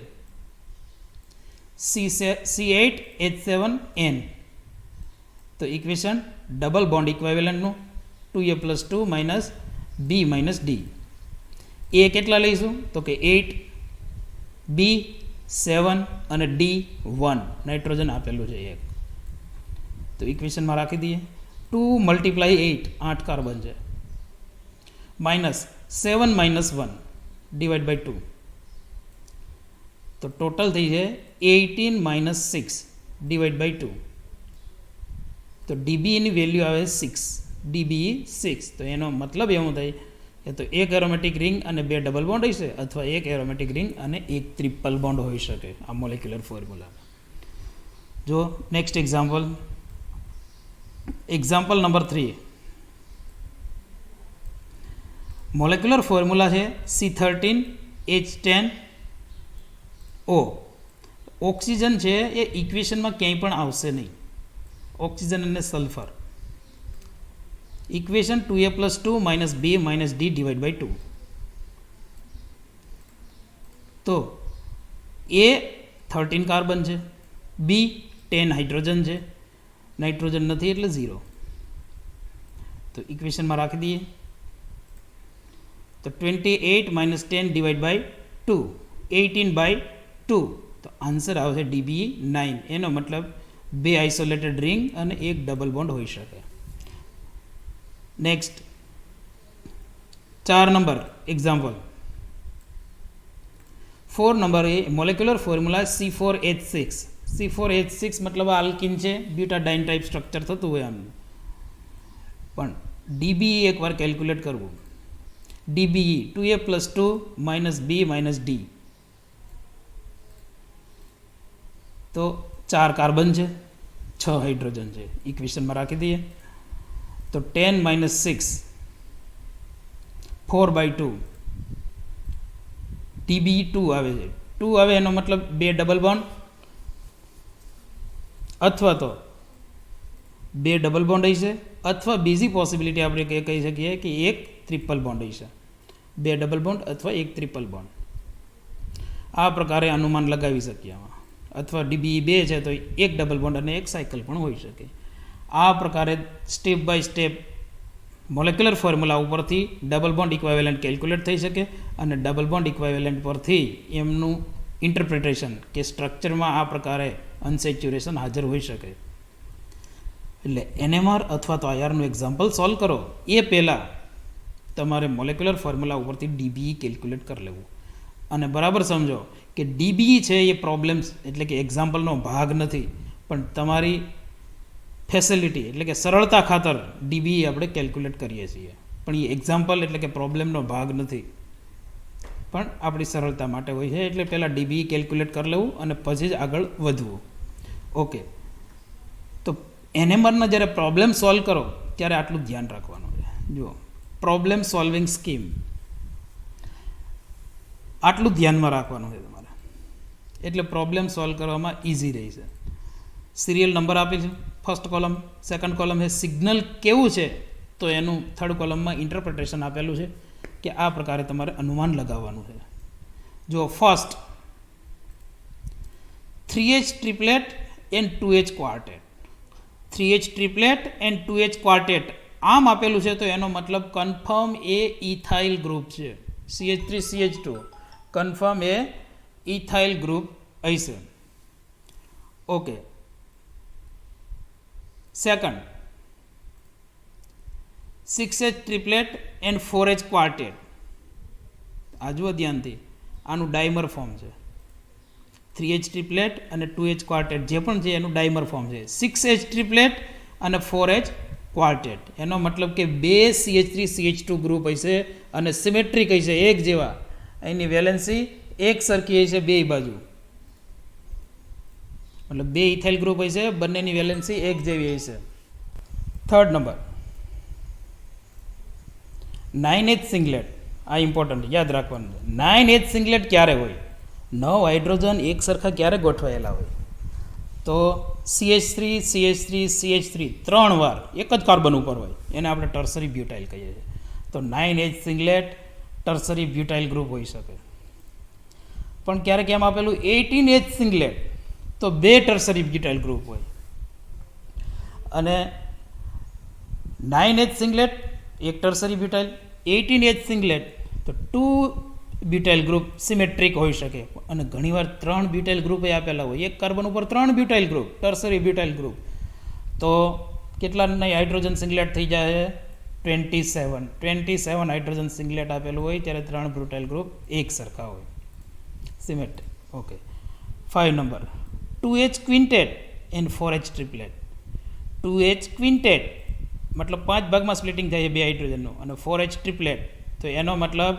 C8H7N. તો ઇક્વેશન ડબલ બોન્ડ ઇક્વાઇવેલન્ટનું 2A+2 B - D. A કેટલા લઈશું? તો કે 8, B 7 અને D 1, નાઇટ્રોજન આપેલું છે એક. તો ઇક્વેશનમાં રાખી દઈએ. 2 × 8 કાર્બન છે, -7 - 1 ડિવાઇડ બાય 2. તો ટોટલ થઈ છે 18 - 6 ડિવાઇડ બાય 2. તો ડીબીની વેલ્યુ આવે 6, ડીબીઈ 6. તો એનો મતલબ એવું થાય કે તો એક એરોમેટિક રિંગ અને બે ડબલ બોન્ડ હશે, અથવા એક એરોમેટિક રિંગ અને એક ટ્રિપલ બોન્ડ હોઈ શકે આ મોલેક્યુલર ફોર્મ્યુલા. જો next example number 3, molecular formula છે C13H10O. ઓક્સિજન છે એ ઇક્વેશનમાં ક્યાંય પણ આવશે નહીં, ઓક્સિજન અને sulphur. Equation 2A+2 - B - D / 2. તો A 13 કાર્બન છે, B 10 હાઇડ્રોજન છે, નાઇટ્રોજન નથી એટલે 0. તો ઇક્વેશનમાં રાખી દઈએ. તો 28 - 10 / 2, 18/2. તો આન્સર આવશે DBE 9. એનો મતલબ 2 આઇસોલેટેડ રિંગ અને 1 ડબલ બોન્ડ હોઈ શકે. Next 4 number example. 4 નંબર એ મોલેક્યુલર ફોર્મ્યુલા C4H6. C4H6 મતલબ આલ્કિન છે, બ્યુટાડાઇન ટાઈપ સ્ટ્રક્ચર થતું હોય આનું. પણ DBE એકવાર કેલ્ક્યુલેટ કરવું. DBE 2A+2 - B - D. તો 4 કાર્બન છે, 6 હાઇડ્રોજન છે. ઇક્વેશનમાં રાખી દઈએ. તો 10 - 6, 4/2. DBE 2 આવે છે. 2 આવે એનો મતલબ 2 ડબલ બોન્ડ, અથવા તો 2 ડબલ બોન્ડ હશે, અથવા બીજી પોસિબિલિટી આપણે કહી શકીએ કે 1 ટ્રિપલ બોન્ડ હશે. 2 ડબલ બોન્ડ અથવા 1 ટ્રિપલ બોન્ડ. આ પ્રકારે અનુમાન લગાવી શકીએ આમાં. અથવા DBE 2 છે તો 1 ડબલ બોન્ડ અને 1 સાયકલ પણ હોઈ શકે. આ પ્રકારે step by step molecular formula ઉપરથી ડબલ બોન્ડ ઇક્વાવેલન્ટ કેલ્ક્યુલેટ થઈ શકે, અને ડબલ બોન્ડ ઇક્વાવેલન્ટ પરથી એમનું ઇન્ટરપ્રિટેશન કે સ્ટ્રક્ચરમાં આ પ્રકારે અનસેચ્યુરેશન હાજર હોઈ શકે. એટલે NMR અથવા તો IRનું એક્ઝામ્પલ સોલ્વ કરો એ પહેલાં તમારે મોલેક્યુલર ફોર્મ્યુલા ઉપરથી DBE કેલ્ક્યુલેટ કરી લેવું. અને બરાબર સમજો કે DBE છે એ પ્રોબ્લેમ્સ એટલે કે એક્ઝામ્પલનો ભાગ નથી, પણ તમારી ફેસિલિટી એટલે કે સરળતા ખાતર DBE આપણે કેલ્ક્યુલેટ કરીએ છીએ. પણ એ એક્ઝામ્પલ એટલે કે પ્રોબ્લેમનો ભાગ નથી, પણ આપણી સરળતા માટે હોય છે. એટલે પહેલાં DBE કેલ્ક્યુલેટ કરી લેવું અને પછી જ આગળ વધવું. ઓકે, તો NMRના જ્યારે પ્રોબ્લેમ સોલ્વ કરો ત્યારે આટલું ધ્યાન રાખવાનું છે. જુઓ, પ્રોબ્લેમ સોલ્વિંગ સ્કીમ આટલું ધ્યાનમાં રાખવાનું છે તમારે, એટલે પ્રોબ્લેમ સોલ્વ કરવામાં ઇઝી રહેશે. સિરિયલ નંબર આપેલ છે, ફર્સ્ટ કોલમ, સેકન્ડ કોલમ છે સિગ્નલ કેવું છે, તો એનું થર્ડ કોલમમાં ઇન્ટરપ્રિટેશન આપેલું છે કે આ પ્રકારે તમારે અનુમાન લગાવવાનું છે. જો first 3H triplet and 2H quartet. 3H triplet and 2H quartet આમ આપેલું છે, તો એનો મતલબ કન્ફર્મ એ ઇથાઇલ ગ્રુપ છે. CH3CH2 કન્ફર્મ એ ઇથાઇલ ગ્રુપ હશે. Okay, second 6H triplet and 4H quartet. આ જુઓ ધ્યાનથી, આનું ડાયમર ફોર્મ છે. 3H ટ્રિપલેટ અને 2H ક્વાર્ટેટ જે પણ છે એનું ડાયમર ફોર્મ છે. 6H ટ્રિપલેટ અને 4H ક્વાર્ટેટ એનો મતલબ કે 2 CH3CH2 ગ્રુપ હશે અને સિમેટ્રિક હશે, એક જેવા. એની વેલેન્સી એક સરખી હશે બે બાજુ, મતલબ 2 ઇથાઇલ ગ્રુપ હશે, બંનેની વેલેન્સી એક જેવી હશે. Third number 9H સિંગલેટ. આ ઇમ્પોર્ટન્ટ યાદ રાખવાનું છે. 9H સિંગલેટ ક્યારે હોય? 9 હાઇડ્રોજન એક સરખા ક્યારે ગોઠવાયેલા હોય? તો CH3 CH3 CH3 3 વાર એક જ કાર્બન ઉપર હોય, એને આપણે ટર્સરી બ્યુટાઇલ કહીએ છીએ. તો 9H સિંગલેટ ટર્સરી બ્યુટાઇલ ગ્રુપ હોઈ શકે. પણ ક્યારેક એમ આપેલું 18H સિંગલેટ, તો 2 ટર્સરી બ્યુટાઇલ ગ્રુપ હોય. અને 9H સિંગલેટ એક ટર્સરી બ્યુટાઇલ, 18H સિંગલેટ તો 2 બ્યુટાઇલ ગ્રુપ સિમેટ્રિક હોઈ શકે. અને ઘણીવાર 3 બ્યુટાઇલ ગ્રુપ એ આપેલા હોય, એક કાર્બન ઉપર 3 butyl group, tertiary butyl group. તો કેટલા હાઇડ્રોજન સિંગલેટ થઈ જાય? 27 હાઇડ્રોજન સિંગલેટ આપેલું હોય ત્યારે 3 બ્યુટાઇલ ગ્રુપ એક સરખા હોય, symmetric. Okay, 5 number 2H quintet and 4H triplet. 2H quintet મતલબ 5 ભાગમાં સ્પ્લિટિંગ થાય છે 2 હાઇડ્રોજનનું, અને 4H ટ્રિપલેટ તો એનો મતલબ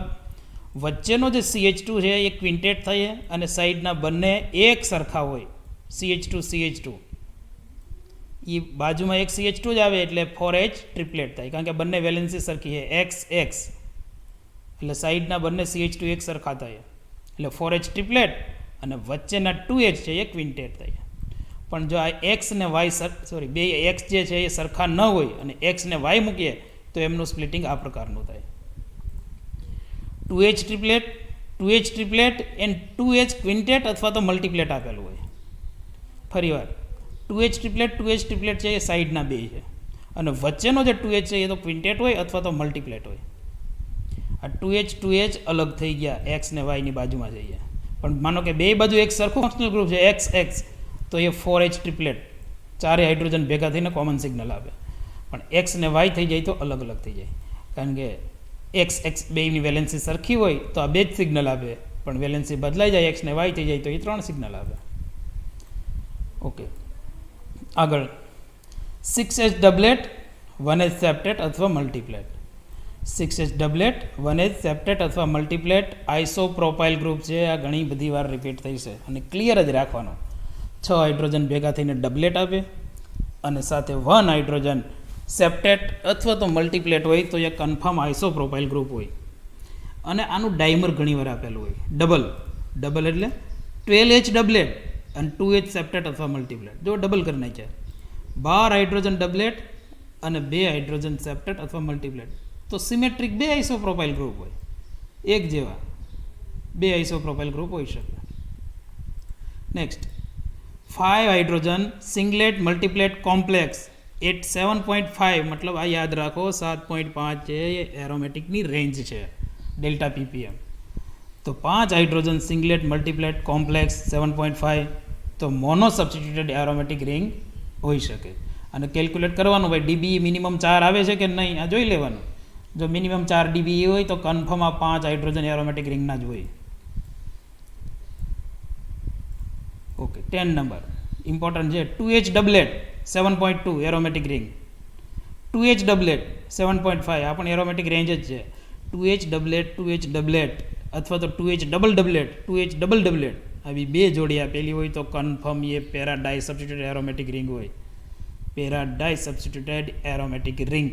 વચ્ચેનો જે CH2 છે એ ક્વિન્ટેટ થાય અને સાઈડના બંને એક સરખા હોય, CH2 એ બાજુમાં એક CH2 જ આવે એટલે 4H ટ્રિપલેટ થાય, કારણ કે બંને વેલેન્સી સરખી છે, XX. એટલે સાઈડના બંને CH2 સરખા થાય એટલે 4H ટ્રિપલેટ અને વચ્ચેના 2H છે એ ક્વિન્ટેટ થાય. પણ જો આ એક્સ ને વાય બે એક્સ જે છે એ સરખા ન હોય અને એક્સ ને વાય મૂકીએ તો એમનું સ્પ્લિટિંગ આ પ્રકારનું થાય. 2H ટ્રિપલેટ એન્ડ 2H ક્વિન્ટેટ અથવા તો મલ્ટીપ્લેટ આપેલું હોય. ફરીવાર 2H ટ્રિપલેટ છે એ સાઈડના બે છે અને વચ્ચેનો જે 2H છે એ તો ક્વિન્ટેટ હોય અથવા તો મલ્ટીપ્લેટ હોય. આ 2H અલગ થઈ ગયા એક્સ ને વાયની બાજુમાં જઈએ. પણ માનો કે બે બાજુ એક સરખું ફંક્શનલ ગ્રુપ છે એક્સ તો એ 4H ટ્રિપલેટ ચારે હાઇડ્રોજન ભેગા થઈને કોમન સિગ્નલ આપે. પણ એક્સ ને વાય થઈ જાય તો અલગ અલગ થઈ જાય, કારણ કે એક્સ બેની વેલેન્સી સરખી હોય તો આ બે જ સિગ્નલ આપે, પણ વેલેન્સી બદલાઈ જાય એક્સ ને વાય થઈ જાય તો એ 3 સિગ્નલ આપે. ઓકે, આગળ 6H ડબલેટ 1H સેપ્ટેટ અથવા મલ્ટીપ્લેટ. 6H ડબલેટ 1H સેપ્ટેટ અથવા મલ્ટીપ્લેટ આઇસોપ્રોપાઇલ ગ્રુપ છે. આ ઘણી બધી વાર રિપીટ થઈ છે અને ક્લિયર જ રાખવાનો. 6 હાઇડ્રોજન ભેગા થઈને ડબલેટ આપે અને સાથે 1 હાઇડ્રોજન સેપ્ટેટ અથવા તો મલ્ટીપ્લેટ હોય તો એ કન્ફર્મ આઇસોપ્રોપાઇલ ગ્રુપ હોય. અને આનું ડાયમર ઘણી વાર આપેલું હોય. ડબલ એટલે 12H ડબલેટ અને 2H સેપ્ટેટ અથવા મલ્ટીપ્લેટ. જો ડબલ કરી નાખ્યા 12 હાઇડ્રોજન ડબલેટ અને 2 હાઇડ્રોજન સેપ્ટેટ અથવા મલ્ટીપ્લેટ તો સિમેટ્રિક 2 આઇસોપ્રોપાઇલ ગ્રુપ હોય, એક જેવા 2 આઇસોપ્રોપાઇલ ગ્રુપ હોઈ શકે. Next 5 hydrogen સિંગલેટ multiplate complex at 7.5, મતલબ આ યાદ રાખો 7.5 છે એ એરોમેટિકની રેન્જ છે ડેલ્ટા ppm. તો 5 હાઇડ્રોજન સિંગલેટ મલ્ટીપ્લેટ કોમ્પ્લેક્સ 7.5 તો મોનો સબસ્ટિટ્યુટેડ એરોમેટિક રિંગ હોઈ શકે. અને કેલ્ક્યુલેટ કરવાનું ભાઈ DBE મિનિમમ 4 આવે છે કે નહીં આ જોઈ લેવાનું. જો મિનિમમ 4 DBE હોય તો કન્ફર્મ આ 5 હાઇડ્રોજન એરોમેટિક રિંગના જ હોય. ઓકે, 10 નંબર ઇમ્પોર્ટન્ટ છે. 2H ડબલેટ 7.2 aromatic ring. 2H ડબલેટ 7.5 આ પણ એરોમેટિક રેન્જ જ છે. 2H ડબલેટ અથવા તો 2H ડબલ ડબલેટ આવી બે જોડી આપેલી હોય તો કન્ફર્મ એ para di substituted aromatic ring હોય. Para di substituted aromatic ring.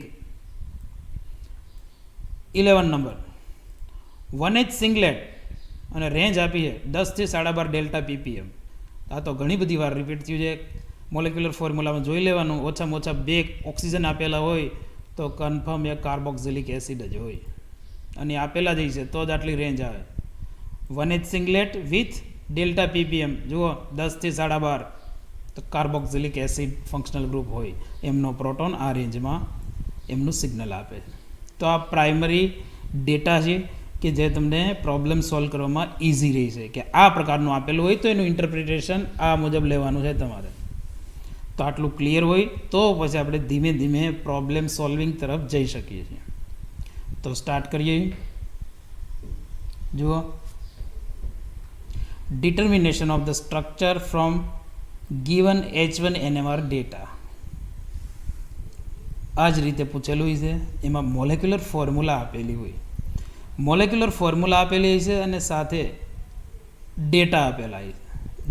11 number 1H singlet અને રેન્જ આપી છે 10 થી 12.5 ડેલ્ટા ppm. આ તો ઘણી બધી વાર રિપીટ થયું છે. મોલેક્યુલર ફોર્મ્યુલામાં જોઈ લેવાનું, ઓછામાં ઓછા 2 ઓક્સિજન આપેલા હોય તો કન્ફર્મ એક કાર્બોક્સિલિક એસિડ જ હોય અને આપેલા જ છે તો જ આટલી રેન્જ આવે. 1H સિંગલેટ વિથ ડેલ્ટા ppm જુઓ 10 થી 12.5 તો કાર્બોક્સિલિક એસિડ ફંક્શનલ ગ્રુપ હોય. એમનો પ્રોટોન આ રેન્જમાં એમનું સિગ્નલ આપે. તો આ પ્રાઇમરી ડેટા છે કે જે તમને પ્રોબ્લેમ સોલ્વ કરવામાં ઇઝી રહેશે કે આ પ્રકારનું આપેલું હોય તો એનું ઇન્ટરપ્રિટેશન આ મુજબ લેવાનું છે તમારે. તો આટલું ક્લિયર હોય તો પછી આપણે ધીમે ધીમે પ્રોબ્લેમ સોલ્વિંગ તરફ જઈ શકીએ છીએ. તો સ્ટાર્ટ કરીએ. જુઓ, determination of the structure from given H1 NMR data. આ જ રીતે પૂછેલું છે. એમાં મોલેક્યુલર ફોર્મ્યુલા આપેલી હોય, મોલેક્યુલર ફોર્મ્યુલા આપેલી છે અને સાથે ડેટા આપેલા છે.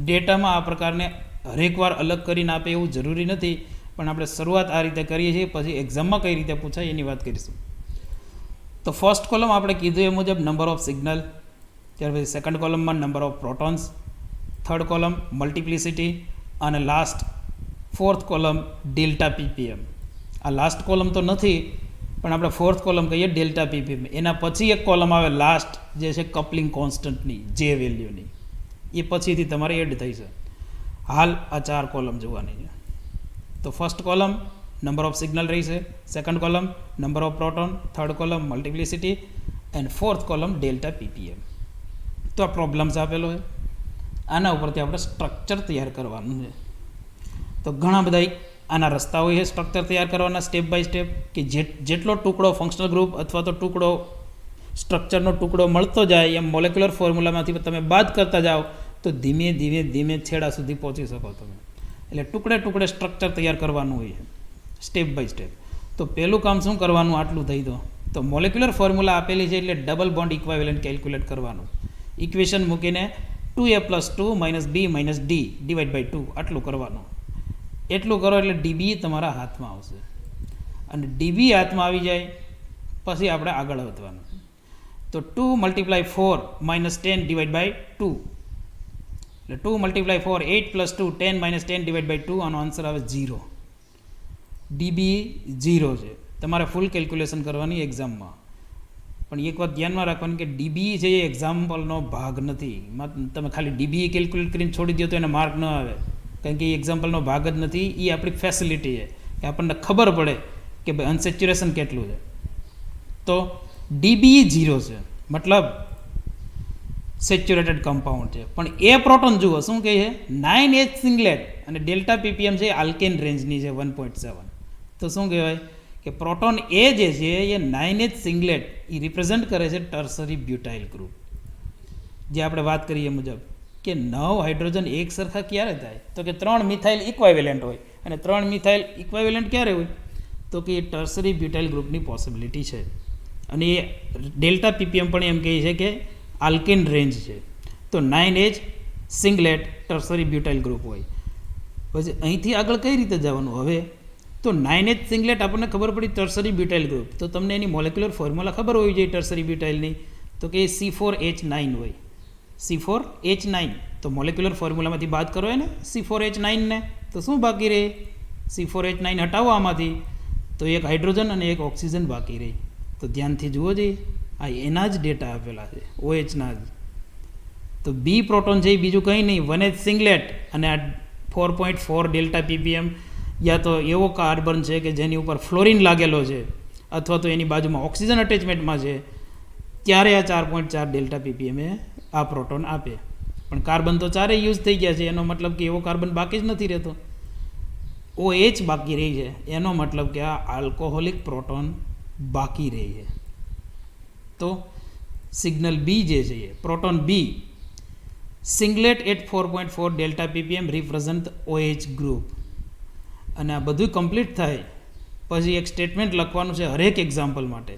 ડેટામાં આ પ્રકારને હરેક વાર અલગ કરીને આપે એવું જરૂરી નથી, પણ આપણે શરૂઆત આ રીતે કરીએ છીએ, પછી એક્ઝામમાં કઈ રીતે પૂછાય એની વાત કરીશું. તો ફર્સ્ટ કોલમ આપણે કીધું એ મુજબ નંબર ઓફ સિગ્નલ, ત્યાર પછી સેકન્ડ કોલમમાં number of protons, third column multiplicity અને last fourth column delta ppm. આ લાસ્ટ કોલમ તો નથી પણ આપણે ફોર્થ કોલમ કહીએ ડેલ્ટા ppm. એના પછી એક કોલમ આવે લાસ્ટ જે છે કપલિંગ કોન્સ્ટન્ટની જે વેલ્યુની, એ પછીથી તમારે એડ થઈ છે. હાલ આ 4 કોલમ જોવાની છે. તો first column number of signal રહી છે, second column number of proton, third column multiplicity and fourth column delta ppm. તો આ પ્રોબ્લેમ્સ આપેલો છે. આના ઉપરથી આપણે સ્ટ્રક્ચર તૈયાર કરવાનું છે. તો ઘણા બધા આના રસ્તા હોય છે સ્ટ્રક્ચર તૈયાર કરવાના સ્ટેપ બાય સ્ટેપ, કે જેટલો ટુકડો ફંક્શનલ ગ્રુપ અથવા તો ટુકડો સ્ટ્રક્ચરનો ટુકડો મળતો જાય એમ મોલેક્યુલર ફોર્મ્યુલામાંથી તમે બાદ કરતા જાઓ તો ધીમે ધીમે ધીમે છેડા સુધી પહોંચી શકો તમે. એટલે ટુકડે ટુકડે સ્ટ્રક્ચર તૈયાર કરવાનું હોય સ્ટેપ બાય સ્ટેપ. તો પહેલું કામ શું કરવાનું, આટલું થઈ તો મોલેક્યુલર ફોર્મ્યુલા આપેલી છે એટલે ડબલ બોન્ડ ઇક્વાવેલન્ટ કેલ્ક્યુલેટ કરવાનું. ઇક્વેશન મૂકીને 2a + 2 - b - d / 2 આટલું કરવાનું. એટલું કરો એટલે DBE તમારા હાથમાં આવશે અને DBE હાથમાં આવી જાય પછી આપણે આગળ વધવાનું. તો 2 મલ્ટીપ્લાય 4 માઇનસ 10 ડિવાઈડ બાય 2, એટલે 2 multiply 4 8 plus 2 10 minus 10 divide by 2, આનો આન્સર આવે 0. ડીબી 0 છે. તમારે ફૂલ કેલ્ક્યુલેશન કરવાની એક્ઝામમાં, પણ એક વાત ધ્યાનમાં રાખવાની કે ડીબી છે એ એક્ઝામ્પલનો ભાગ નથી. તમે ખાલી ડીબી કેલ્ક્યુલેટ કરીને છોડી દો તો એને માર્ક ન આવે, કારણ કે એ એક્ઝામ્પલનો ભાગ જ નથી. એ આપણી ફેસિલિટી છે કે આપણને ખબર પડે કે ભાઈ અનસેચ્યુરેશન કેટલું છે. તો ડીબી 0 છે, મતલબ સેચ્યુરેટેડ કમ્પાઉન્ડ છે. પણ એ પ્રોટોન જુઓ શું કહે છે, 9H સિંગલેટ અને ડેલ્ટા પીપીએમ છે આલ્કેન રેન્જની છે 1.7. તો શું કહેવાય કે પ્રોટોન એ જે છે એ 9H સિંગલેટ એ રિપ્રેઝન્ટ કરે છે ટર્સરી બ્યુટાઇલ ગ્રુપ. જે આપણે વાત કરીએ મુજબ કે 9 હાઇડ્રોજન એક સરખા ક્યારે થાય, તો કે 3 મિથાઇલ ઇક્વાવેલેન્ટ હોય. અને 3 મિથાઇલ ઇક્વાવેલેન્ટ ક્યારે હોય, તો કે એ ટર્સરી બ્યુટાઇલ ગ્રુપની પોસિબિલિટી છે. અને એ ડેલ્ટા પીપીએમ પણ એમ કહે છે કે આલ્કેન રેન્જ છે. તો 9H સિંગલેટ ટર્સરી બ્યુટાઇલ ગ્રુપ હોય. પછી અહીંથી આગળ કઈ રીતે જવાનું હવે, તો 9H સિંગલેટ આપણને ખબર પડી ટર્સરી બ્યુટાઇલ ગ્રુપ, તો તમને એની મોલેક્યુલર ફોર્મ્યુલા ખબર હોવી જોઈએ ટર્સરી બ્યુટાઇલની, તો કે C4H9 હોય. C4H9, તો મોલેક્યુલર ફોર્મ્યુલામાંથી બાદ કરો એને C4H9 ને, તો શું બાકી રહે, C4H9 હટાવો આમાંથી, તો એક હાઇડ્રોજન અને એક ઓક્સિજન બાકી રહી. તો ધ્યાનથી જુઓ જોઈએ, આ એના જ ડેટા આપેલા છે, OH ના જ. તો બી પ્રોટોન છે એ બીજું કંઈ નહીં, 1H સિંગલેટ અને આ 4.4 ડેલ્ટા પીપીએમ, યા તો એવો કાર્બન છે કે જેની ઉપર ફ્લોરિન લાગેલો છે, અથવા તો એની બાજુમાં ઓક્સિજન અટેચમેન્ટમાં છે, ત્યારે આ 4.4 ડેલ્ટા પીપીએમ એ આ પ્રોટોન આપે. પણ કાર્બન તો ચારે યુઝ થઈ ગયા છે, એનો મતલબ કે એવો કાર્બન બાકી જ નથી રહેતો. OH બાકી રહી છે, એનો મતલબ કે આ આલ્કોહોલિક પ્રોટોન બાકી રહી છે. તો સિગ્નલ બી જે છે એ proton B singlet at 4.4 delta ppm represent OH group. અને આ બધું કમ્પ્લીટ થાય પછી એક સ્ટેટમેન્ટ લખવાનું છે હરેક એક્ઝામ્પલ માટે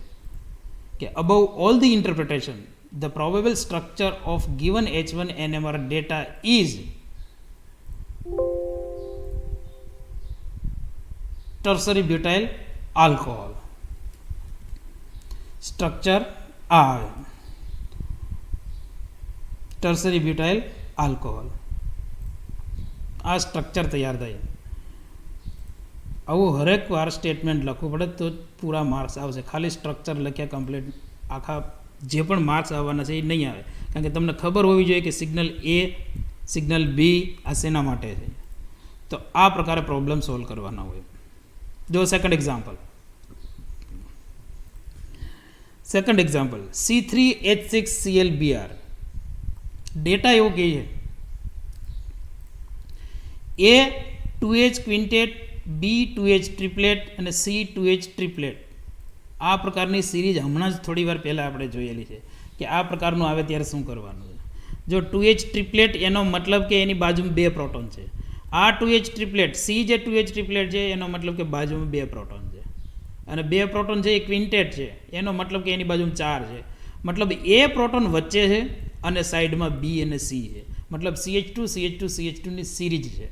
કે above all the interpretation the probable structure of given H1 NMR data is tertiary butyl alcohol. Structure આવે ટર્સરી બ્યુટાઇલ આલ્કોહોલ, આ સ્ટ્રક્ચર તૈયાર થાય. આવું હરેક વાર સ્ટેટમેન્ટ લખવું પડે તો પૂરા માર્ક્સ આવશે. ખાલી સ્ટ્રક્ચર લખ્યા કમ્પ્લીટ આખા જે પણ માર્ક્સ આવવાના છે એ નહીં આવે, કારણ કે તમને ખબર હોવી જોઈએ કે સિગ્નલ એ, સિગ્નલ બી આ શેના માટે છે. તો આ પ્રકારે પ્રોબ્લેમ સોલ્વ કરવાના હોય. જો second example C3H6Cl Br. Data એવું કહે છે A 2H ક્વિન્ટેટ, B 2H triplet અને C 2H ટ્રિપલેટ. આ પ્રકારની સિરીઝ હમણાં જ થોડી વાર પહેલાં આપણે જોયેલી છે કે આ પ્રકારનું આવે ત્યારે શું કરવાનું છે. જો 2H ટ્રિપલેટ એનો મતલબ કે એની બાજુમાં 2 પ્રોટોન છે. આ 2H ટ્રિપલેટ, C જે 2H ટ્રિપલેટ છે એનો મતલબ કે બાજુમાં 2 પ્રોટોન છે. અને 2 પ્રોટોન છે એ ક્વિન્ટેટ છે, એનો મતલબ કે એની બાજુમાં 4 છે. મતલબ એ પ્રોટોન વચ્ચે છે અને સાઈડમાં બી અને સી છે. મતલબ CH2 ની સિરીઝ છે.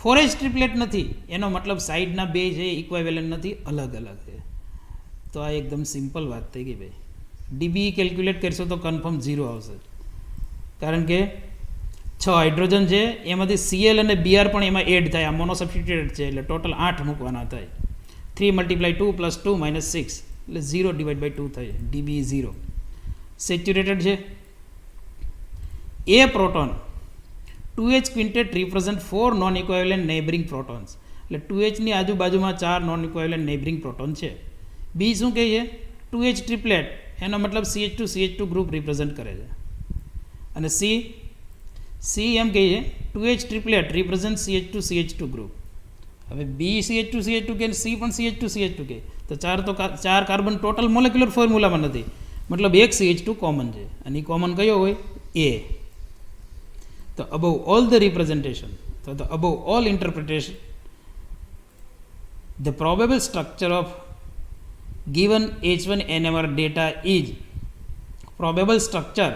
4H ટ્રિપલેટ નથી, એનો મતલબ સાઈડના 2 છે ઇક્વાવેલન્ટ નથી, અલગ અલગ છે. તો આ એકદમ સિમ્પલ વાત થઈ ગઈ ભાઈ. ડીબી કેલ્ક્યુલેટ કરશો તો કન્ફર્મ 0 આવશે, કારણ કે 6 હાઇડ્રોજન છે, એમાંથી Cl અને Br પણ એમાં એડ થાય, આ મોનો સબસ્ટિટ્યુટેડ છે એટલે ટોટલ 8 મૂકવાના થાય. 3 × 2 + 2 - 6 એટલે 0/2 થાય. ડીબી 0 સેચ્યુરેટેડ છે. એ proton 2H quintet represent 4 non equivalent neighbouring protons, એટલે 2H ની આજુબાજુમાં 4 નોન ઇક્વાવેલન્ટ નેબરિંગ પ્રોટોન છે. બી શું કહે છે, 2H ટ્રિપલેટ, એનો મતલબ CH2 ગ્રુપ રિપ્રેઝન્ટ કરે છે. અને સી એમ કહે છે 2H triplet represent CH2 group. હવે બી CH2 કે સી પણ CH2 કે, તો 4 કાર્બન ટોટલ મોલેક્યુલર ફોર્મ્યુલામાં નથી, મતલબ એક CH2 કોમન છે. અને એ કોમન કયો હોય, એ. તો above all the representation, so the above all interpretation, the probable structure of given H1 NMR data is probable structure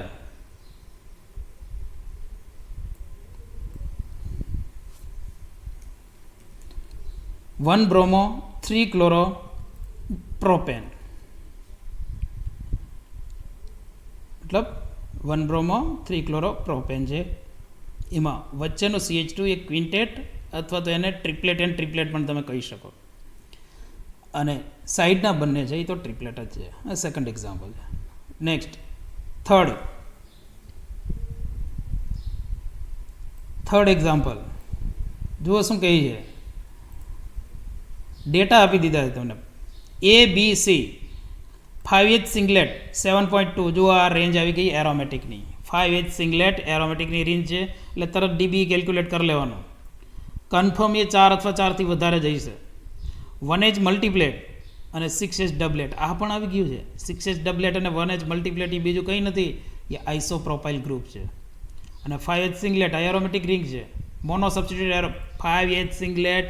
one bromo 3 chloro propane. મતલબ 1 બ્રોમો 3 ક્લોરોપ્રોપેન છે. એમાં વચ્ચેનો CH2 એ ક્વિન્ટેટ અથવા તો એને ટ્રિપ્લેટ એન્ડ ટ્રિપ્લેટ પણ તમે કહી શકો, અને સાઈડના બંને છે એ તો ટ્રિપ્લેટ જ છે. આ સેકન્ડ એક્ઝામ્પલ છે. નેક્સ્ટ થર્ડ એક્ઝામ્પલ જુઓ શું કહે છે. ડેટા આપી દીધા છે તમને ABC 5H સિંગલેટ 7.2. જુઓ આ રેન્જ આવી ગઈ એરોમેટિકની. 5H સિંગલેટ એરોમેટિકની રેન્જ છે એટલે તરત DBE કેલ્ક્યુલેટ કરી લેવાનું. કન્ફર્મ એ 4 અથવા 4થી વધારે જઈશે. 1H મલ્ટીપ્લેટ અને 6H ડબલેટ આ પણ આવી ગયું છે. 6H ડબલેટ અને 1H મલ્ટીપ્લેટ એ બીજું કંઈ નથી, એ આઇસોપ્રોપાઇલ ગ્રુપ છે. અને 5H સિંગલેટ આ એરોમેટિક રિંગ છે. મોનો સબસ્ટિટ્યુટ 5H સિંગલેટ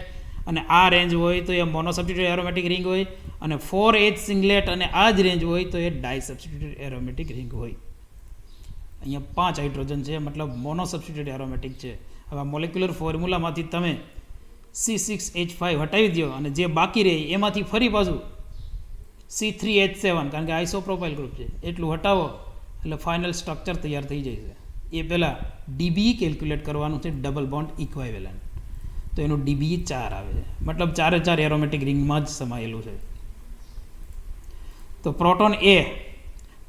અને આ રેન્જ હોય તો એ મોનો સબસ્ટિટ્યુટ એરોમેટિક રિંગ હોય, અને 4H સિંગલેટ અને આ જ રેન્જ હોય તો એ ડાય સબસ્ટિટ્યુટ એરોમેટિક રિંગ હોય. અહીંયા 5 હાઇડ્રોજન છે, મતલબ મોનો સબસ્ટિટ્યુટ એરોમેટિક છે. હવે મોલેક્યુલર ફોર્મ્યુલામાંથી તમે C6H5 હટાવી દો અને જે બાકી રહે એમાંથી ફરી પાછું C3H7, કારણ કે આઇસોપ્રોપાઇલ ગ્રુપ છે એટલું હટાવો એટલે ફાઇનલ સ્ટ્રક્ચર તૈયાર થઈ જાય છે. એ પહેલાં DBE કેલ્ક્યુલેટ કરવાનું છે, ડબલ બોન્ડ ઇક્વાઇવેલન્ટ. તો એનું DBE 4 આવે છે, મતલબ 4 એરોમેટિક રિંગમાં જ સમાયેલું છે. તો proton A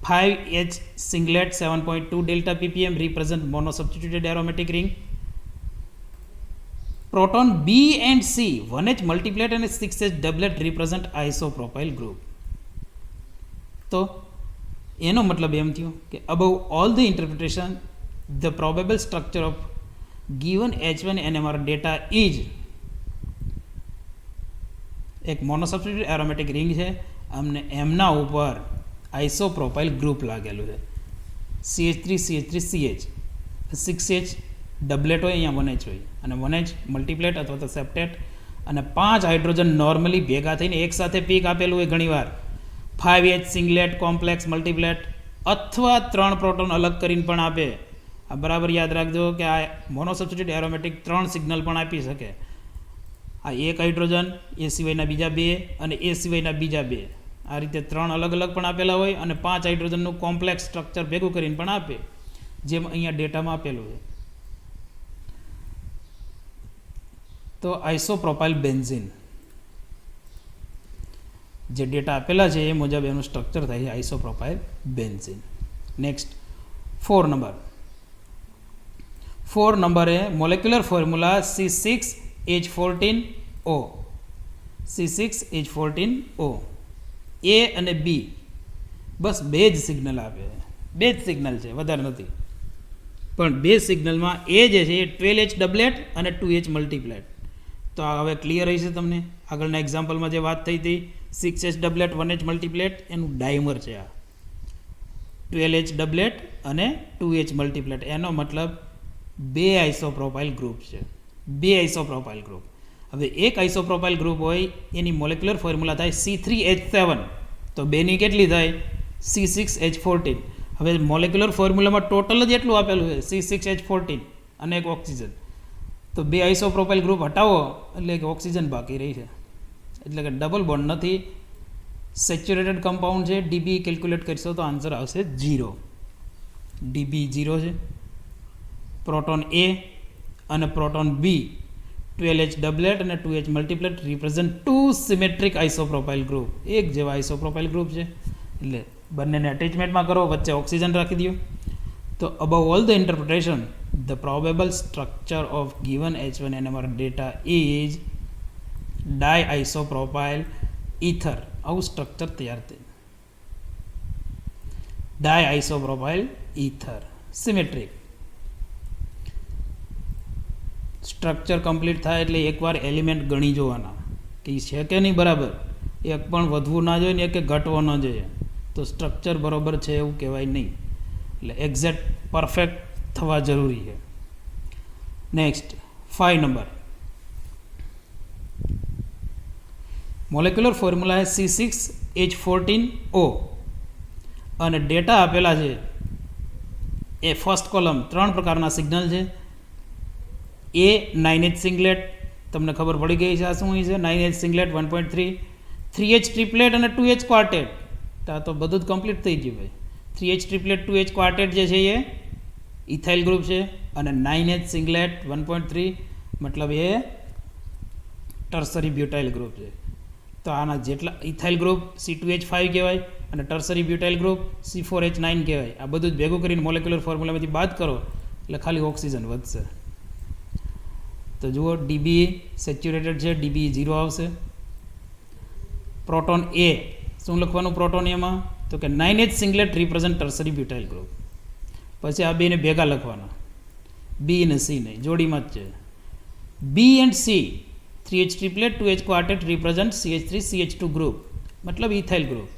5H singlet 7.2 delta ppm represent monosubstituted aromatic ring. Proton B and C 1H multiplet and 6H doublet represent isopropyl group. તો એનો મતલબ એમ થયો કે above all the interpretation the probable structure of given H1 NMR data is એક મોનોસબસ્ટિટ્યુટેડ aromatic ring છે, અમને એમના ઉપર આઇસોપ્રોપાઇલ ગ્રુપ લાગેલું છે. CH3CH3CH 6H ડબલેટ હોય, અહીંયા 1H હોય, અને 1H મલ્ટીપ્લેટ અથવા તો સેપ્ટેટ, અને 5 હાઇડ્રોજન નોર્મલી ભેગા થઈને એકસાથે પીક આપેલું હોય ઘણીવાર 5H સિંગલેટ કોમ્પ્લેક્સ મલ્ટીપ્લેટ, અથવા 3 પ્રોટોન અલગ કરીને પણ આપે. આ બરાબર યાદ રાખજો કે આ મોનોસબસ્ટિટ્યુટેડ એરોમેટિક 3 સિગ્નલ પણ આપી શકે. આ એક હાઇડ્રોજન, એ સિવાયના બીજા 2 અને એ સિવાયના બીજા 2, આ રીતે 3 અલગ અલગ પણ આપેલા હોય, અને 5 હાઇડ્રોજનનું કોમ્પ્લેક્સ સ્ટ્રક્ચર ભેગું કરીને પણ આપે, જેમ અહીંયા ડેટામાં આપેલું છે. તો આઇસોપ્રોપાઇલ બેન્ઝીન જે ડેટા આપેલા છે એ મુજબ એનું સ્ટ્રક્ચર થાય છે આઇસોપ્રોપાઇલ બેન્ઝીન. નેક્સ્ટ 4 નંબરે molecular formula C6H14O. C6H14O A અને B બસ 2 જ સિગ્નલ આપે, 2 જ સિગ્નલ છે, વધારે નથી. પણ 2 સિગ્નલમાં એ જે છે એ 12H ડબલેટ અને 2H મલ્ટીપ્લેટ. તો આ હવે ક્લિયર હશે તમને. આગળના એક્ઝામ્પલમાં જે વાત થઈ હતી 6H ડબલેટ 1H મલ્ટીપ્લેટ એનું ડાયમર છે આ 12H ડબલેટ અને 2H મલ્ટીપ્લેટ. એનો મતલબ 2 આઇસોપ્રોપાઇલ ગ્રુપ છે, 2 આઇસોપ્રોપાઇલ ગ્રુપ. હવે એક આઇસોપ્રોપાઇલ ગ્રુપ હોય એની મોલેક્યુલર ફોર્મ્યુલા થાય C3H7, તો 2ની કેટલી થાય C6H14. હવે મોલેક્યુલર ફોર્મ્યુલામાં ટોટલ જ એટલું આપેલું છે C6H14 અને એક ઓક્સિજન. તો 2 આઇસોપ્રોપાઇલ ગ્રુપ હટાવો એટલે એક ઓક્સિજન બાકી રહી છે, એટલે કે ડબલ બોન્ડ નથી, સેચ્યુરેટેડ કમ્પાઉન્ડ છે. DBE કેલ્ક્યુલેટ કરશો તો આન્સર આવશે 0. DBE 0 છે. પ્રોટોન A અને પ્રોટોન B 12H ડબલેટ અને 2H multiplate represent 2 symmetric આઇસોપ્રોપાઇલ group. એક જેવા આઇસોપ્રોપાઇલ ગ્રુપ છે એટલે બંનેને અટેચમેન્ટમાં કરો, વચ્ચે ઓક્સિજન રાખી દો. તો above all the interpretation the probable structure of given H1 NMR data is diisopropyl ether. આવું સ્ટ્રક્ચર તૈયાર થાય, diisopropyl ether symmetric structure complete થાય એટલે એકવાર એલિમેન્ટ ગણી જોવાના કે એ છે કે નહીં બરાબર, એક પણ વધવું ના જોઈએ ને એક ઘટવો ન જોઈએ, તો સ્ટ્રક્ચર બરાબર છે એવું કહેવાય નહીં. એટલે એક્ઝેક્ટ પરફેક્ટ થવા જરૂરી છે. નેક્સ્ટ 5 નંબર મોલેક્યુલર ફોર્મ્યુલા છે C6H14O અને ડેટા આપેલા છે એ ફર્સ્ટ કોલમ 3 પ્રકારના સિગ્નલ છે. A 9H સિંગલેટ, તમને ખબર પડી ગઈ છે આ શું છે, 9H સિંગલેટ 1.3, 3H ટ્રિપલેટ અને 2H ક્વાર્ટેટ. આ તો બધું જ કમ્પ્લીટ થઈ ગયું ભાઈ. 3H ટ્રિપલેટ 2H ક્વાર્ટેટ જે છે એ ઇથાઇલ ગ્રુપ છે અને 9H સિંગલેટ 1.3 મતલબ એ ટર્સરી બ્યુટાઇલ ગ્રુપ છે. તો આના જેટલા ઇથાઇલ ગ્રુપ C2H5 કહેવાય અને ટર્સરી બ્યુટાઇલ ગ્રુપ C4H9 કહેવાય. આ બધું જ ભેગું કરીને મોલેક્યુલર ફોર્મ્યુલામાંથી બાદ કરો એટલે ખાલી ઓક્સિજન વધશે. તો જુઓ DBE સેચ્યુરેટેડ છે, DBE 0 આવશે. પ્રોટોન A શું લખવાનું પ્રોટોન એમાં તો કે 9H singlet represent tertiary butyl group. પછી આ બેને ભેગા લખવાના, B અને C નહીં, જોડીમાં જ છે. B and C 3H triplet 2H quartet represent CH3 CH2 group मतलब ethyl group.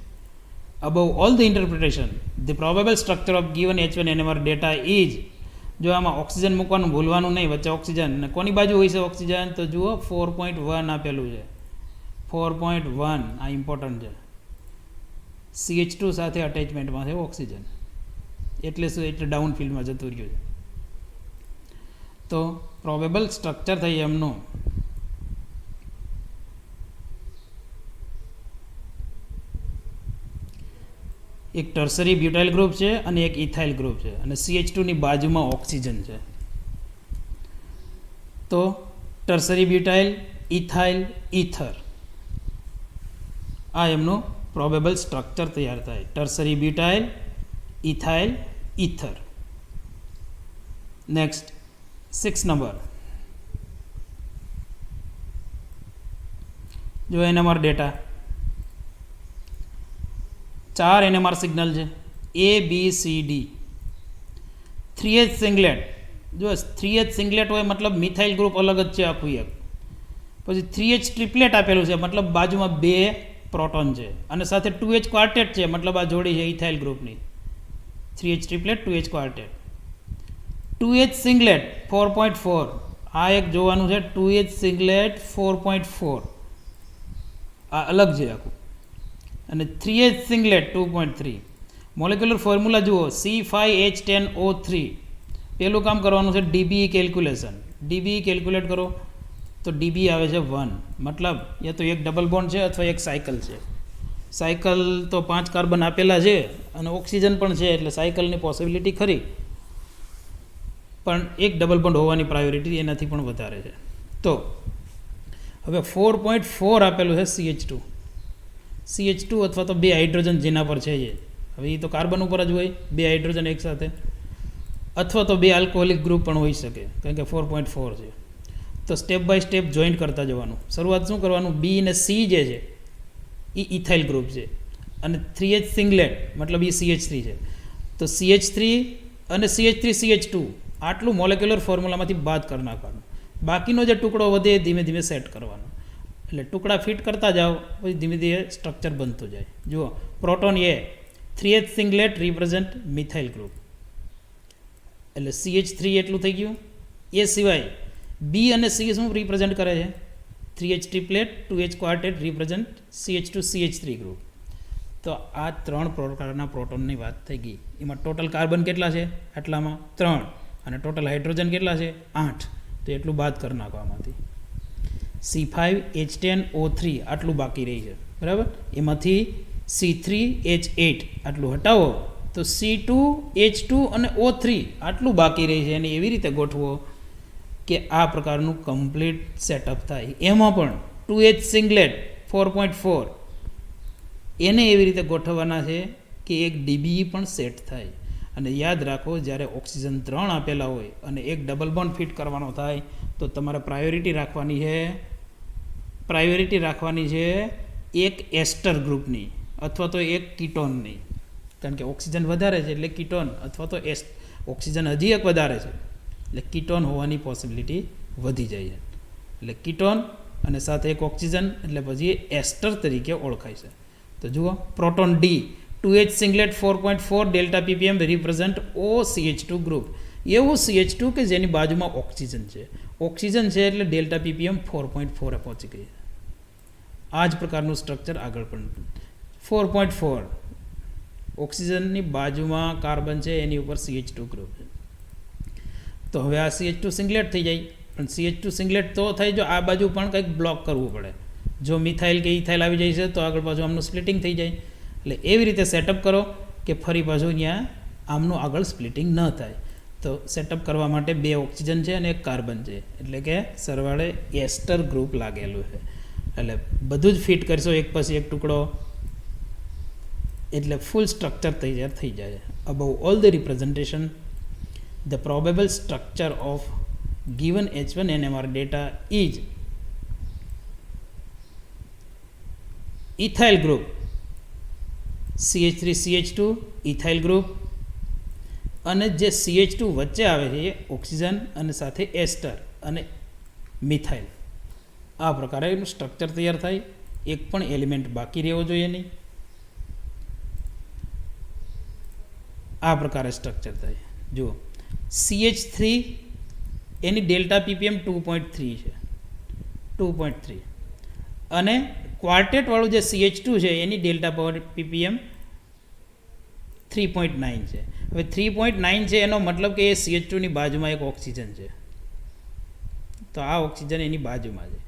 Above all the interpretation, the probable structure of given H1 NMR data is જો આમાં ઓક્સિજન મૂકવાનું ભૂલવાનું નહીં, વચ્ચે ઓક્સિજન અને કોની બાજુ હોય છે ઓક્સિજન તો જુઓ 4.1 આપેલું છે. 4.1 આ ઇમ્પોર્ટન્ટ છે. CH2 સાથે અટેચમેન્ટમાં છે ઓક્સિજન, એટલે શું એટલે ડાઉન ફિલ્ડમાં જતું રહ્યું છે. તો પ્રોબેબલ સ્ટ્રક્ચર થઈ એમનું એક ટર્સરી બ્યુટાઇલ ગ્રુપ છે અને એક ઇથાઇલ ગ્રુપ છે અને CH2 ની બાજુમાં ઓક્સિજન છે. તો ટર્સરી બ્યુટાઇલ, ઇથાઇલ, ઇથર આ એમનું પ્રોબેબલ સ્ટ્રક્ચર તૈયાર થાય. Tertiary butyl, ethyl, ether. Next 6 number જો NMR ડેટા 4 NMR સિગ્નલ છે A B C D. 3H સિંગલેટ જો 3H સિંગલેટ હોય મતલબ મિથાઇલ ગ્રુપ અલગ જ છે આખું એક. પછી 3H ટ્રિપલેટ આપેલું છે મતલબ બાજુમાં 2 પ્રોટોન છે અને સાથે 2H ક્વાર્ટેટ છે મતલબ આ જોડી છે ઇથાઇલ ગ્રુપની. 3H triplet 2H ક્વાર્ટેટ. 2H સિંગલેટ 4.4 આ એક જોવાનું છે. 2H સિંગલેટ 4.4 આ અલગ છે આખું અને 3H સિંગલેટ 2.3. મોલેક્યુલર ફોર્મ્યુલા જુઓ C5H10O3. પહેલું કામ કરવાનું છે DBE કેલ્ક્યુલેશન. DBE કેલ્ક્યુલેટ કરો તો DBE આવે છે 1 મતલબ યા તો એક ડબલ બોન્ડ છે અથવા એક સાયકલ છે. સાયકલ તો 5 કાર્બન આપેલા છે અને ઓક્સિજન પણ છે એટલે સાયકલની પોસિબિલિટી ખરી, પણ એક ડબલ બોન્ડ હોવાની પ્રાયોરિટી એનાથી પણ વધારે છે. તો હવે 4.4 આપેલું છે CH2 અથવા તો 2 હાઇડ્રોજન જેના પર છે એ. હવે એ તો કાર્બન ઉપર જ હોય 2 હાઇડ્રોજન એકસાથે, અથવા તો 2 આલ્કોહોલિક ગ્રુપ પણ હોઈ શકે કારણ કે 4.4 છે. તો સ્ટેપ બાય સ્ટેપ જોઈન્ટ કરતા જવાનું. શરૂઆત શું કરવાનું, B અને C જે છે એ ઇથાઇલ ગ્રુપ છે અને 3H સિંગલેટ મતલબ એ CH3 છે. તો CH3 અને CH3CH2 આટલું મોલેક્યુલર ફોર્મ્યુલામાંથી બાદ કરી નાખવાનું. બાકીનો જે ટુકડો વધે એ ધીમે ધીમે સેટ કરવાનો. એટલે ટુકડા ફિટ કરતા જાઓ પછી ધીમે ધીમે સ્ટ્રક્ચર બનતું જાય. જુઓ proton A 3H singlet represent methyl group એટલે CH3 એટલું થઈ ગયું. એ સિવાય B અને C શું રિપ્રેઝન્ટ કરે છે 3H triplet 2H ક્વાર્ટેટ represent CH2 CH3 group. તો આ 3 પ્રકારના પ્રોટોનની વાત થઈ ગઈ. એમાં ટોટલ કાર્બન કેટલા છે આટલામાં 3 અને ટોટલ હાઇડ્રોજન કેટલા છે 8. તો એટલું બાદ કરી નાખવામાંથી C5H10O3 આટલું બાકી રહી છે બરાબર. એમાંથી C3H8 આટલું હટાવો તો C2H2 અને O3 આટલું બાકી રહી છે. અને એવી રીતે ગોઠવો કે આ પ્રકારનું કમ્પ્લીટ સેટઅપ થાય. એમાં પણ 2H સિંગલેટ 4.4 એને એવી રીતે ગોઠવવાના છે કે એક DBE પણ સેટ થાય. અને યાદ રાખો જ્યારે ઓક્સિજન 3 આપેલા હોય અને એક ડબલ બોન્ડ ફિટ કરવાનો થાય તો તમારે પ્રાયોરિટી રાખવાની છે એક એસ્ટર ગ્રુપની અથવા તો એક કીટોનની. કારણ કે ઓક્સિજન વધારે છે એટલે કીટોન અથવા તો ઓક્સિજન હજી એક વધારે છે એટલે કીટોન હોવાની પોસિબિલિટી વધી જાય છે. એટલે કીટોન અને સાથે એક ઓક્સિજન એટલે પછી એસ્ટર તરીકે ઓળખાય છે. તો જુઓ proton D 2H સિંગલેટ 4.4 delta ppm represent OCH2 group. એવું CH2 કે જેની બાજુમાં ઓક્સિજન છે. ઓક્સિજન છે એટલે ડેલ્ટા ppm 4.4 પહોંચી ગઈ. આ જ પ્રકારનું સ્ટ્રક્ચર આગળ પણ 4.4 ઓક્સિજનની બાજુમાં કાર્બન છે એની ઉપર CH2 ગ્રુપ છે. તો હવે આ CH2 સિંગલેટ થઈ જાય. પણ CH2 સિંગલેટ તો થાય જો આ બાજુ પણ કંઈક બ્લોક કરવું પડે. જો મિથાઇલ કે ઇથાઇલ આવી જાય છે તો આગળ પાછું આમનું સ્પ્લિટિંગ થઈ જાય. એટલે એવી રીતે સેટઅપ કરો કે ફરી પાછું ત્યાં આમનું આગળ સ્પ્લિટિંગ ન થાય. તો સેટઅપ કરવા માટે 2 ઓક્સિજન છે અને 1 કાર્બન છે, એટલે કે સરવાળે એસ્ટર ગ્રુપ લાગેલું છે. એટલે બધું જ ફિટ કરશો એક પછી એક ટુકડો, એટલે ફૂલ સ્ટ્રક્ચર તૈયાર થઈ જાય. Above all the representation, the probable structure of given H1 NMR data is ethyl group CH3CH2 ethyl group, અને જે CH2 વચ્ચે આવે છે એ ઓક્સિજન અને સાથે એસ્ટર અને મિથાઇલ. આ પ્રકારે એનું સ્ટ્રક્ચર તૈયાર થાય. એક પણ એલિમેન્ટ બાકી રહેવો જોઈએ નહીં. આ પ્રકારે સ્ટ્રક્ચર થાય. જુઓ, CH3 એની ડેલ્ટા પીપીએમ 2.3 છે, 2.3, અને ક્વાર્ટેટવાળું જે CH2 છે એની ડેલ્ટા પીપીએમ 3.9 છે. હવે 3.9 છે એનો મતલબ કે એ CH2 ની બાજુમાં એક ઓક્સિજન છે, તો આ ઓક્સિજન એની બાજુમાં છે.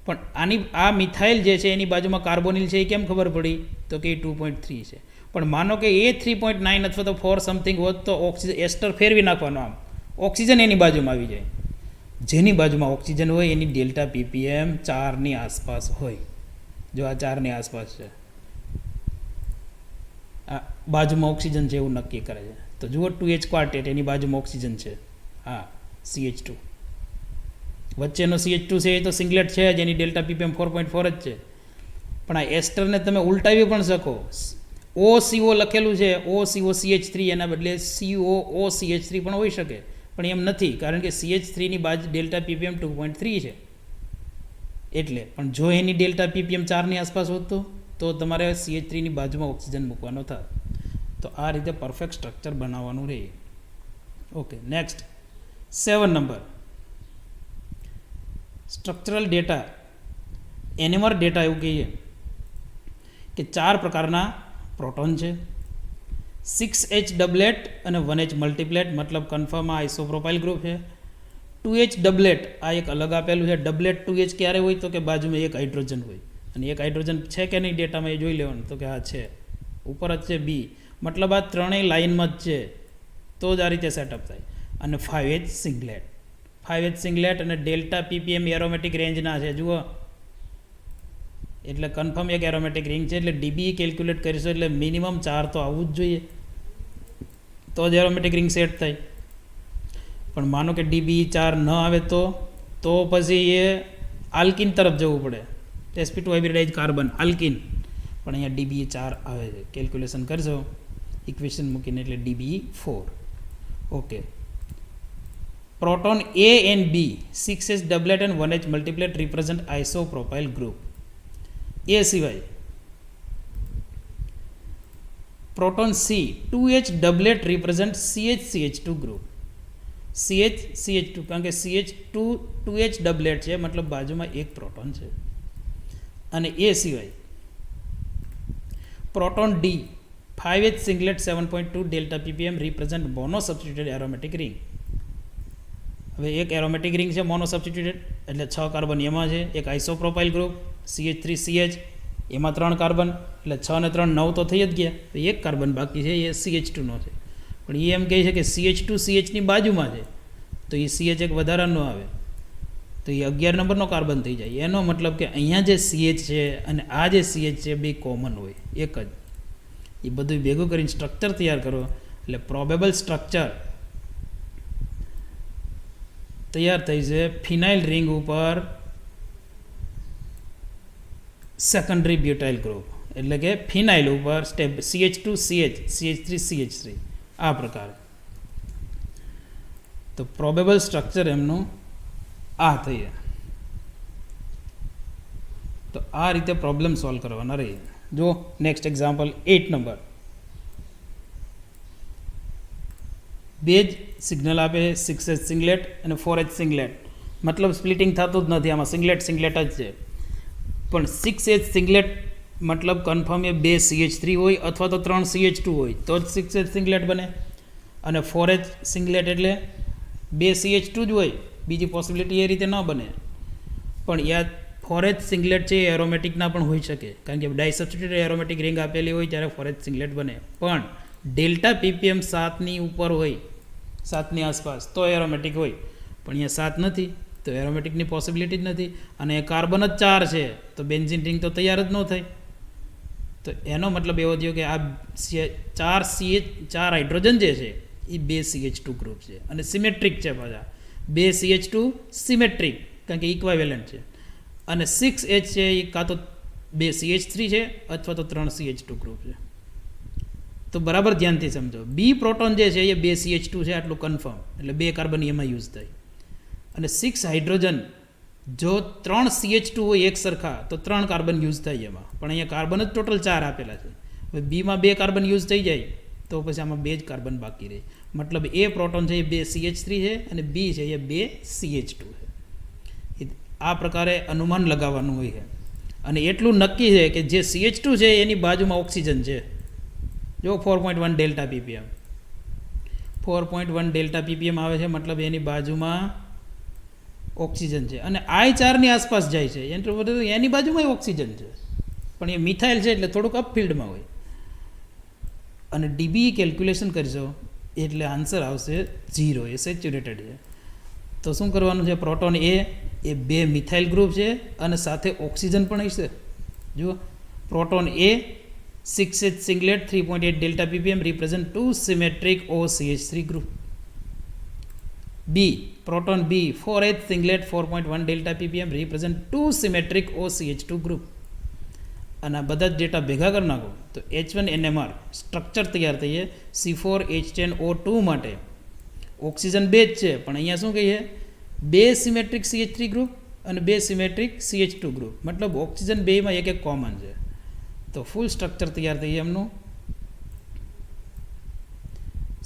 પણ આ મિથાઇલ જે છે એની બાજુમાં કાર્બોનિલ છે, એ કેમ ખબર પડી? તો કે એ 2.3 છે. પણ માનો કે એ 3.9 અથવા તો 4 સમથિંગ હોત તો ઓક્સિજન એસ્ટર ફેરવી નાખવાનો, આમ ઓક્સિજન એની બાજુમાં આવી જાય. જેની બાજુમાં ઓક્સિજન હોય એની ડેલ્ટા પીપીએમ 4ની આસપાસ હોય. જો આ 4ની આસપાસ છે, આ બાજુમાં ઓક્સિજન છે એવું નક્કી કરે છે. તો જુઓ 2H ક્વાર્ટેટ એની બાજુમાં ઓક્સિજન છે, હા CH2. વચ્ચેનો CH2 છે એ તો સિંગલેટ છે જ, એની ડેલ્ટા પીપીએમ 4.4 જ છે. પણ આ એસ્ટરને તમે ઉલટાવી પણ શકો. OCO લખેલું છે, OCOCH3, એના બદલે COOCH3 પણ હોઈ શકે, પણ એમ નથી, કારણ કે CH3ની બાજુ ડેલ્ટા પીપીએમ 2.3 છે એટલે. પણ જો એની ડેલ્ટા પીપીએમ 4ની આસપાસ હોત તો તમારે CH3ની બાજુમાં ઓક્સિજન મૂકવાનો થાય. તો આ રીતે પરફેક્ટ સ્ટ્રક્ચર બનાવવાનું રહે. Okay, next 7 number, structural data. NMR data એવું કહીએ કે 4 પ્રકારના પ્રોટોન છે, 6H ડબલેટ અને 1H મલ્ટીપ્લેટ, મતલબ કન્ફર્મમાં આઇસોપ્રોપાઇલ ગ્રુપ છે. 2H ડબલેટ આ એક અલગ આપેલું છે. ડબલેટ 2H ક્યારે હોય? તો કે બાજુમાં એક હાઇડ્રોજન હોય, અને એક હાઇડ્રોજન છે કે નહીં ડેટામાં એ જોઈ લેવાનું. તો કે હા છે, ઉપર જ છે B, મતલબ આ ત્રણેય લાઇનમાં જ છે, તો જ આ રીતે સેટઅપ થાય. અને 5H સિંગલેટ, 5H સિંગલેટ અને ડેલ્ટા પીપીએમ એરોમેટિક રેન્જના છે. જુઓ, એટલે કન્ફર્મ એક એરોમેટિક રિંગ છે, એટલે ડીબી કેલ્ક્યુલેટ કરીશું એટલે મિનિમમ 4 તો આવવું જ જોઈએ, તો જ એરોમેટિક રિંગ સેટ થાય. પણ માનો કે ડીબી 4 ન આવે તો પછી એ આલ્કિન તરફ જવું પડે, sp2 હાઇબ્રિડાઇઝ કાર્બન આલ્કિન. પણ અહીંયા ડીબી 4 આવે છે, કેલ્ક્યુલેશન કરજો ઇક્વેશન મૂકીને, એટલે DB 4. Okay, proton A and B, 6H doublet and 1H multiplet represent isopropyl group. એ સિવાય proton C, 2H doublet represent CH2 group. CH2, કારણ કે CH2 2H ડબલેટ છે, મતલબ બાજુમાં એક પ્રોટોન છે. અને એ સિવાય proton D, 5H સિંગલેટ 7.2 delta ppm represent mono substituted aromatic ring. હવે એક એરોમેટિક રિંગ છે મોનો સબસ્ટિટ્યુટેડ, એટલે 6 કાર્બન એમાં છે. એક આઇસોપ્રોપાઇલ ગ્રુપ CH3CH, એમાં 3 કાર્બન, એટલે 6 ને 3 9 તો થઈ જ ગયા. તો એક કાર્બન બાકી છે, એ CH2 નો છે. પણ એ એમ કહે છે કે CH2 CHની બાજુમાં છે, તો એ CH એક વધારાનો આવે, તો એ 11 નંબરનો કાર્બન થઈ જાય. એનો મતલબ કે અહીંયા જે CH છે અને આ જે CH છે બે કોમન હોય, એક જ. એ બધું ભેગું કરીને સ્ટ્રક્ચર તૈયાર કરો, એટલે પ્રોબેબલ સ્ટ્રક્ચર તૈયાર થઈ છે ફિનાઇલ રિંગ ઉપર સેકન્ડરી બ્યુટાઇલ ગ્રુપ, એટલે કે ફિનાઇલ ઉપર સ્ટેપ CH2CH, CH3CH3, આ પ્રકારે. તો પ્રોબેબલ સ્ટ્રક્ચર એમનું આ થઈ. તો આ રીતે પ્રોબ્લેમ સોલ્વ કરવાના રહીએ. જો નેક્સ્ટ એક્ઝામ્પલ 8 નંબર, બે જ સિગ્નલ આપે 6H સિંગલેટ અને 4H સિંગલેટ, મતલબ સ્પ્લિટિંગ થતું જ નથી, આમાં સિંગલેટ જ છે. પણ 6H સિંગલેટ મતલબ કન્ફર્મ એ 2 CH3 હોય અથવા તો 3 CH2 હોય તો જ 6H સિંગલેટ બને. અને 4H સિંગલેટ એટલે 2 CH2 જ હોય, બીજી પોસિબિલિટી એ રીતે ન બને. પણ યાદ 4H સિંગલેટ છે એ એરોમેટિકના પણ હોઈ શકે, કારણ કે ડાયસબસ્ટિટ્યુટેડ એરોમેટિક રિંગ આપેલી હોય ત્યારે 4H સિંગલેટ બને. પણ ડેલ્ટા પીપીએમ 7ની ઉપર હોય, 7ની આસપાસ તો એરોમેટિક હોય, પણ અહીંયા 7 નથી તો એરોમેટિકની પોસિબિલિટી જ નથી. અને કાર્બન જ 4 છે તો બેન્ઝીન રિંગ તો તૈયાર જ ન થાય. તો એનો મતલબ એવો થયો કે આ 4 હાઇડ્રોજન જે છે એ 2 CH2 ગ્રુપ છે અને સિમેટ્રિક છે પાછા. 2 CH2 સિમેટ્રિક કારણ કે ઇક્વાવેલન્ટ છે. અને 6H છે એ કાં તો 2 CH3 છે અથવા તો 3 CH2 ગ્રુપ છે. તો બરાબર ધ્યાનથી સમજો. બી પ્રોટોન જે છે એ 2 CH2 છે આટલું કન્ફર્મ, એટલે 2 કાર્બન એમાં યુઝ થાય. અને 6 હાઇડ્રોજન જો 3 CH2 હોય એક સરખા તો 3 કાર્બન યુઝ થાય એમાં, પણ અહીંયા કાર્બન જ ટોટલ 4 આપેલા છે. હવે બીમાં 2 કાર્બન યુઝ થઈ જાય તો પછી આમાં 2 જ કાર્બન બાકી રહે. મતલબ એ પ્રોટોન છે એ 2 CH3 છે અને બી છે એ 2 CH2 છે. આ પ્રકારે અનુમાન લગાવવાનું હોય છે. અને એટલું નક્કી છે કે જે CH2 છે એની બાજુમાં ઓક્સિજન છે. જો 4.1 ડેલ્ટા પીપીએમ 4.1 ડેલ્ટા પીપીએમ આવે છે, મતલબ એની બાજુમાં ઓક્સિજન છે. અને I4 ની આસપાસ જાય છે એની બાજુમાં ઓક્સિજન છે, પણ એ મિથાઇલ છે એટલે થોડુંક અપફિલ્ડમાં હોય. અને ડીબી કેલ્ક્યુલેશન કરશો એટલે આન્સર આવશે 0, એ સેચ્યુરેટેડ છે. તો શું કરવાનું છે? પ્રોટોન એ 2 મિથાઇલ ગ્રુપ છે અને સાથે ઓક્સિજન પણ હશે. જુઓ, proton A 6H singlet 3.8 delta ppm represent 2 symmetric OCH3 group. B proton B 4H singlet 4.1 delta ppm represent 2 symmetric OCH2 group. અને આ બધા જ ડેટા ભેગા કરી નાખો તો H1NMR સ્ટ્રક્ચર તૈયાર થઈએ. C4H10O2 માટે ઓક્સિજન 2 જ છે, પણ અહીંયા શું કહીએ? 2 સિમેટ્રિક CH3 ગ્રુપ અને 2 સિમેટ્રિક CH2 ગ્રુપ, મતલબ ઓક્સિજન 2માં એક કોમન છે. તો ફૂલ સ્ટ્રક્ચર તૈયાર થઈએ એમનું.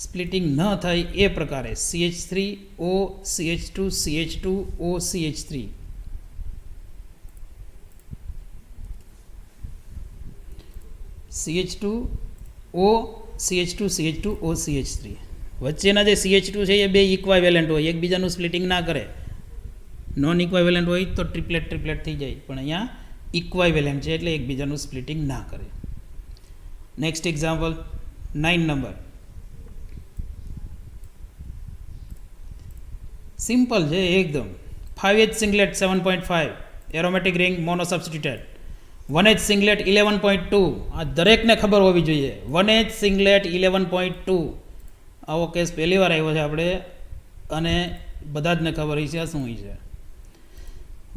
સ્પ્લિટિંગ ન થાય એ પ્રકારે CH3 O CH2 CH2 O CH3. CH2 O CH2 CH2 O CH3 વચ્ચેના જે CH2 છે એ 2 ઇક્વાવેલન્ટ હોય, એકબીજાનું સ્પ્લિટિંગ ના કરે. નોન ઇક્વાવેલન્ટ હોય તો ટ્રિપલેટ થઈ જાય, પણ અહીંયા ઇક્વાવેલન્ટ છે એટલે એકબીજાનું સ્પ્લિટિંગ ના કરે. Next example 9 number. સિમ્પલ છે એકદમ. 5H સિંગલેટ 7.5 aromatic ring mono substituted. 1H સિંગલેટ 11.2 આ દરેકને ખબર હોવી જોઈએ. 1H સિંગલેટ 11.2 આવો કેસ પહેલી વાર આવ્યો છે આપણે, અને બધા જને ખબર હોય છે આ શું હોય છે.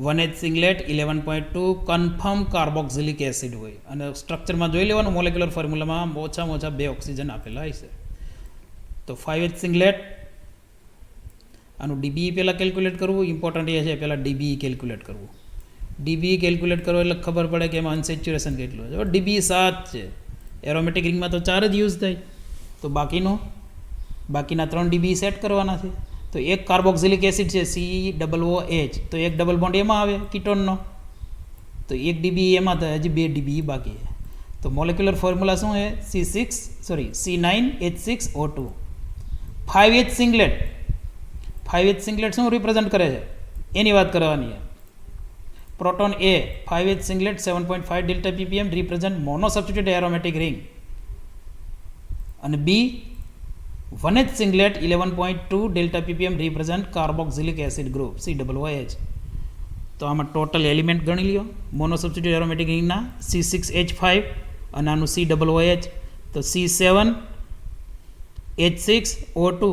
1H સિંગલેટ 11.2 કન્ફર્મ કાર્બોક્સિલિક એસિડ હોય, અને સ્ટ્રક્ચરમાં જોઈ લેવાનું મોલેક્યુલર ફોર્મ્યુલામાં ઓછામાં ઓછા 2 ઓક્સિજન આપેલા હશે. તો 5H સિંગલેટ આનું DBE પહેલાં કેલ્ક્યુલેટ કરવું ઇમ્પોર્ટન્ટ એ છે. પહેલાં DBE કેલ્ક્યુલેટ કરવું. DBE કેલ્ક્યુલેટ કરો એટલે ખબર પડે કે એમાં અનસેચ્યુરેશન કેટલું છે. DBE 7 છે, એરોમેટિક રિંગમાં તો 4 જ યુઝ થાય, તો બાકીના 3 DBE સેટ કરવાના છે. તો એક કાર્બોક્સિલિક એસિડ છે COOH, તો એક ડબલ બોન્ડ એમાં આવે કીટોનનો, તો એક DBE એમાં થાય, હજી 2 DBE બાકી છે. તો મોલેક્યુલર ફોર્મ્યુલા શું છે? C9H6O2. 5H સિંગલેટ શું રિપ્રેઝન્ટ કરે છે એની વાત કરવાની છે. Proton A 5H સિંગલેટ 7.5 delta ppm represent mono substituted aromatic ring. અને બી 1H સિંગલેટ 11.2 delta ppm represent carboxylic acid group COOH. તો આમાં ટોટલ એલિમેન્ટ ગણી લ્યો મોનો સબસ્ટિટ્યુટેડ એરોમેટિક રિંગના. C6H5 અને આનું COOH. તો C7H6O2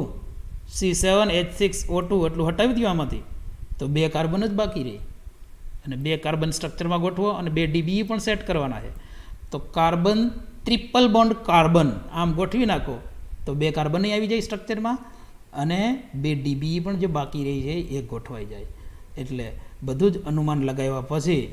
C7H6O2 એટલું હટાવી દો આમાંથી, તો 2 કાર્બન જ બાકી રહે. અને 2 કાર્બન સ્ટ્રક્ચરમાં ગોઠવો અને 2 DBE પણ સેટ કરવાના છે. તો કાર્બન ટ્રિપલ બોન્ડ કાર્બન આમ ગોઠવી નાખો તો 2 કાર્બન આવી જાય સ્ટ્રક્ચરમાં, અને 2 DBE પણ જે બાકી રહી છે એ ગોઠવાઈ જાય. એટલે બધું જ અનુમાન લગાવ્યા પછી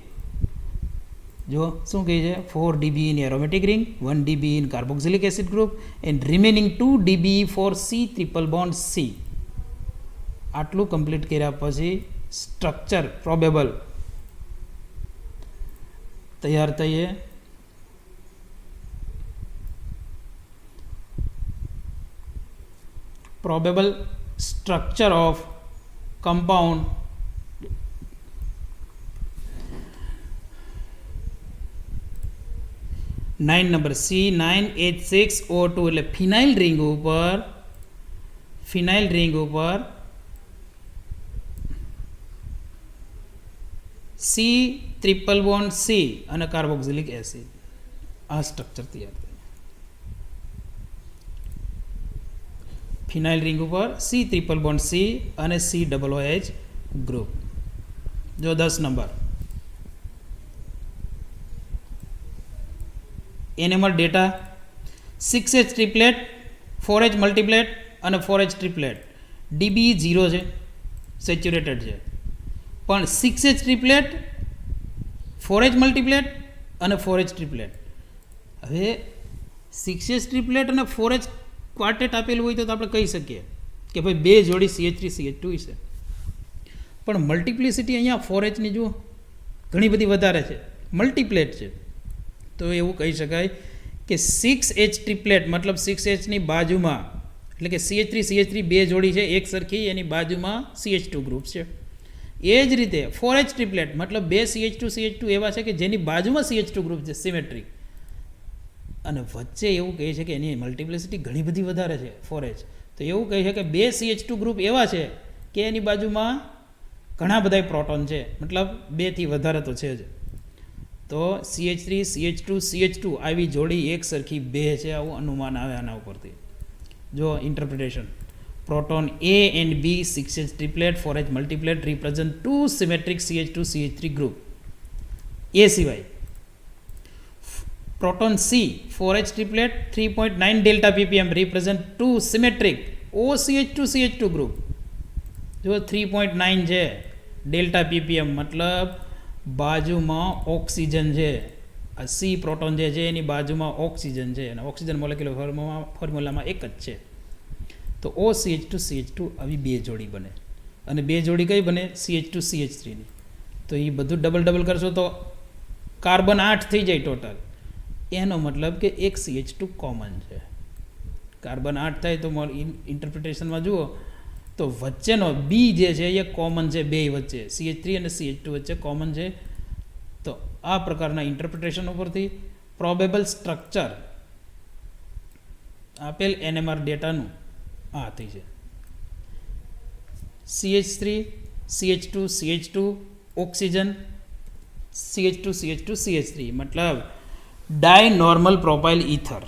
જો શું કહે છે? 4 DBE in aromatic ring, 1 DBE in carboxylic acid group and remaining 2 DBE for C triple bond C. આટલું કમ્પ્લીટ કર્યા પછી સ્ટ્રક્ચર પ્રોબેબલ તૈયાર થઈએ. probable structure of compound 9 number C9H6O2 એટલે ફિનાઇલ રિંગ ઉપર C ટ્રિપલ બોન્ડ C અને carboxylic acid આ structure તૈયાર થાય. ફિનાઇલ રિંગ ઉપર C ટ્રિપલ બોન્ડ C અને COOH ગ્રુપ. જો 10 number animal data 6H ટ્રિપ્લેટ 4H multiplate અને 4H ટ્રિપ્લેટ DBE 0 છે, સેચ્યુરેટેડ છે, પણ 6H ટ્રિપ્લેટ 4H મલ્ટીપ્લેટ અને 4H ટ્રિપ્લેટ. હવે 6H ટ્રિપ્લેટ અને 4H ક્વાર્ટેટ આપેલું હોય તો આપણે કહી શકીએ કે ભાઈ બે જોડી CH3CH2 છે, પણ મલ્ટિપ્લિસિટી અહીંયા 4Hની જુઓ ઘણી બધી વધારે છે, મલ્ટીપ્લેટ છે, તો એવું કહી શકાય કે 6H ટ્રિપ્લેટ મતલબ 6Hની બાજુમાં એટલે કે CH3CH3 બે જોડી છે એક સરખી, એની બાજુમાં CH2 ગ્રુપ છે. એ જ રીતે 4H ટ્રિપ્લેટ મતલબ બે CH2CH2 એવા છે કે જેની બાજુમાં CH2 ગ્રુપ છે સિમેટ્રિક, અને વચ્ચે એવું કહે છે કે એની મલ્ટિપ્લિસિટી ઘણી બધી વધારે છે 4H, તો એવું કહે છે કે બે CH2 ગ્રુપ એવા છે કે એની બાજુમાં ઘણા બધા પ્રોટોન છે, મતલબ બેથી વધારે તો છે જ. તો CH3 CH2 CH2 આવી જોડી એક સરખી બે છે, આવું અનુમાન આવે આના ઉપરથી. જો interpretation, proton A and B 6H triplet 4H multiplet represent two symmetric CH2 CH3 group. એ સિવાય proton C 4H triplet 3.9 delta ppm represent two symmetric OCH2 CH2 group. જો 3.9 છે ડેલ્ટા ppm મતલબ બાજુમાં ઓક્સિજન છે, આ C પ્રોટોન જે છે એની બાજુમાં ઓક્સિજન છે અને ઓક્સિજન મોલેક્યુલર ફોર્મ્યુલામાં એક જ છે, તો OCH2CH2 આવી બે જોડી બને. અને બે જોડી કઈ બને? CH2CH3ની. તો એ બધું ડબલ કરશો તો કાર્બન 8 થઈ જાય ટોટલ. એનો મતલબ કે એક CH2 કોમન છે. કાર્બન 8 થાય તો ઇન્ટરપ્રિટેશનમાં જુઓ તો વચ્ચેનો બી જે છે એ કોમન છે, બે વચ્ચે CH3 અને CH2 વચ્ચે કોમન છે. તો આ પ્રકારના ઇન્ટરપ્રિટેશન ઉપરથી પ્રોબેબલ સ્ટ્રક્ચર આપેલ NMR ડેટાનું આ થઈ છે. CH3 CH2 CH2 oxygen CH2 CH2 CH3 મતલબ ડાય નોર્મલ પ્રોપાઇલ ઇથર,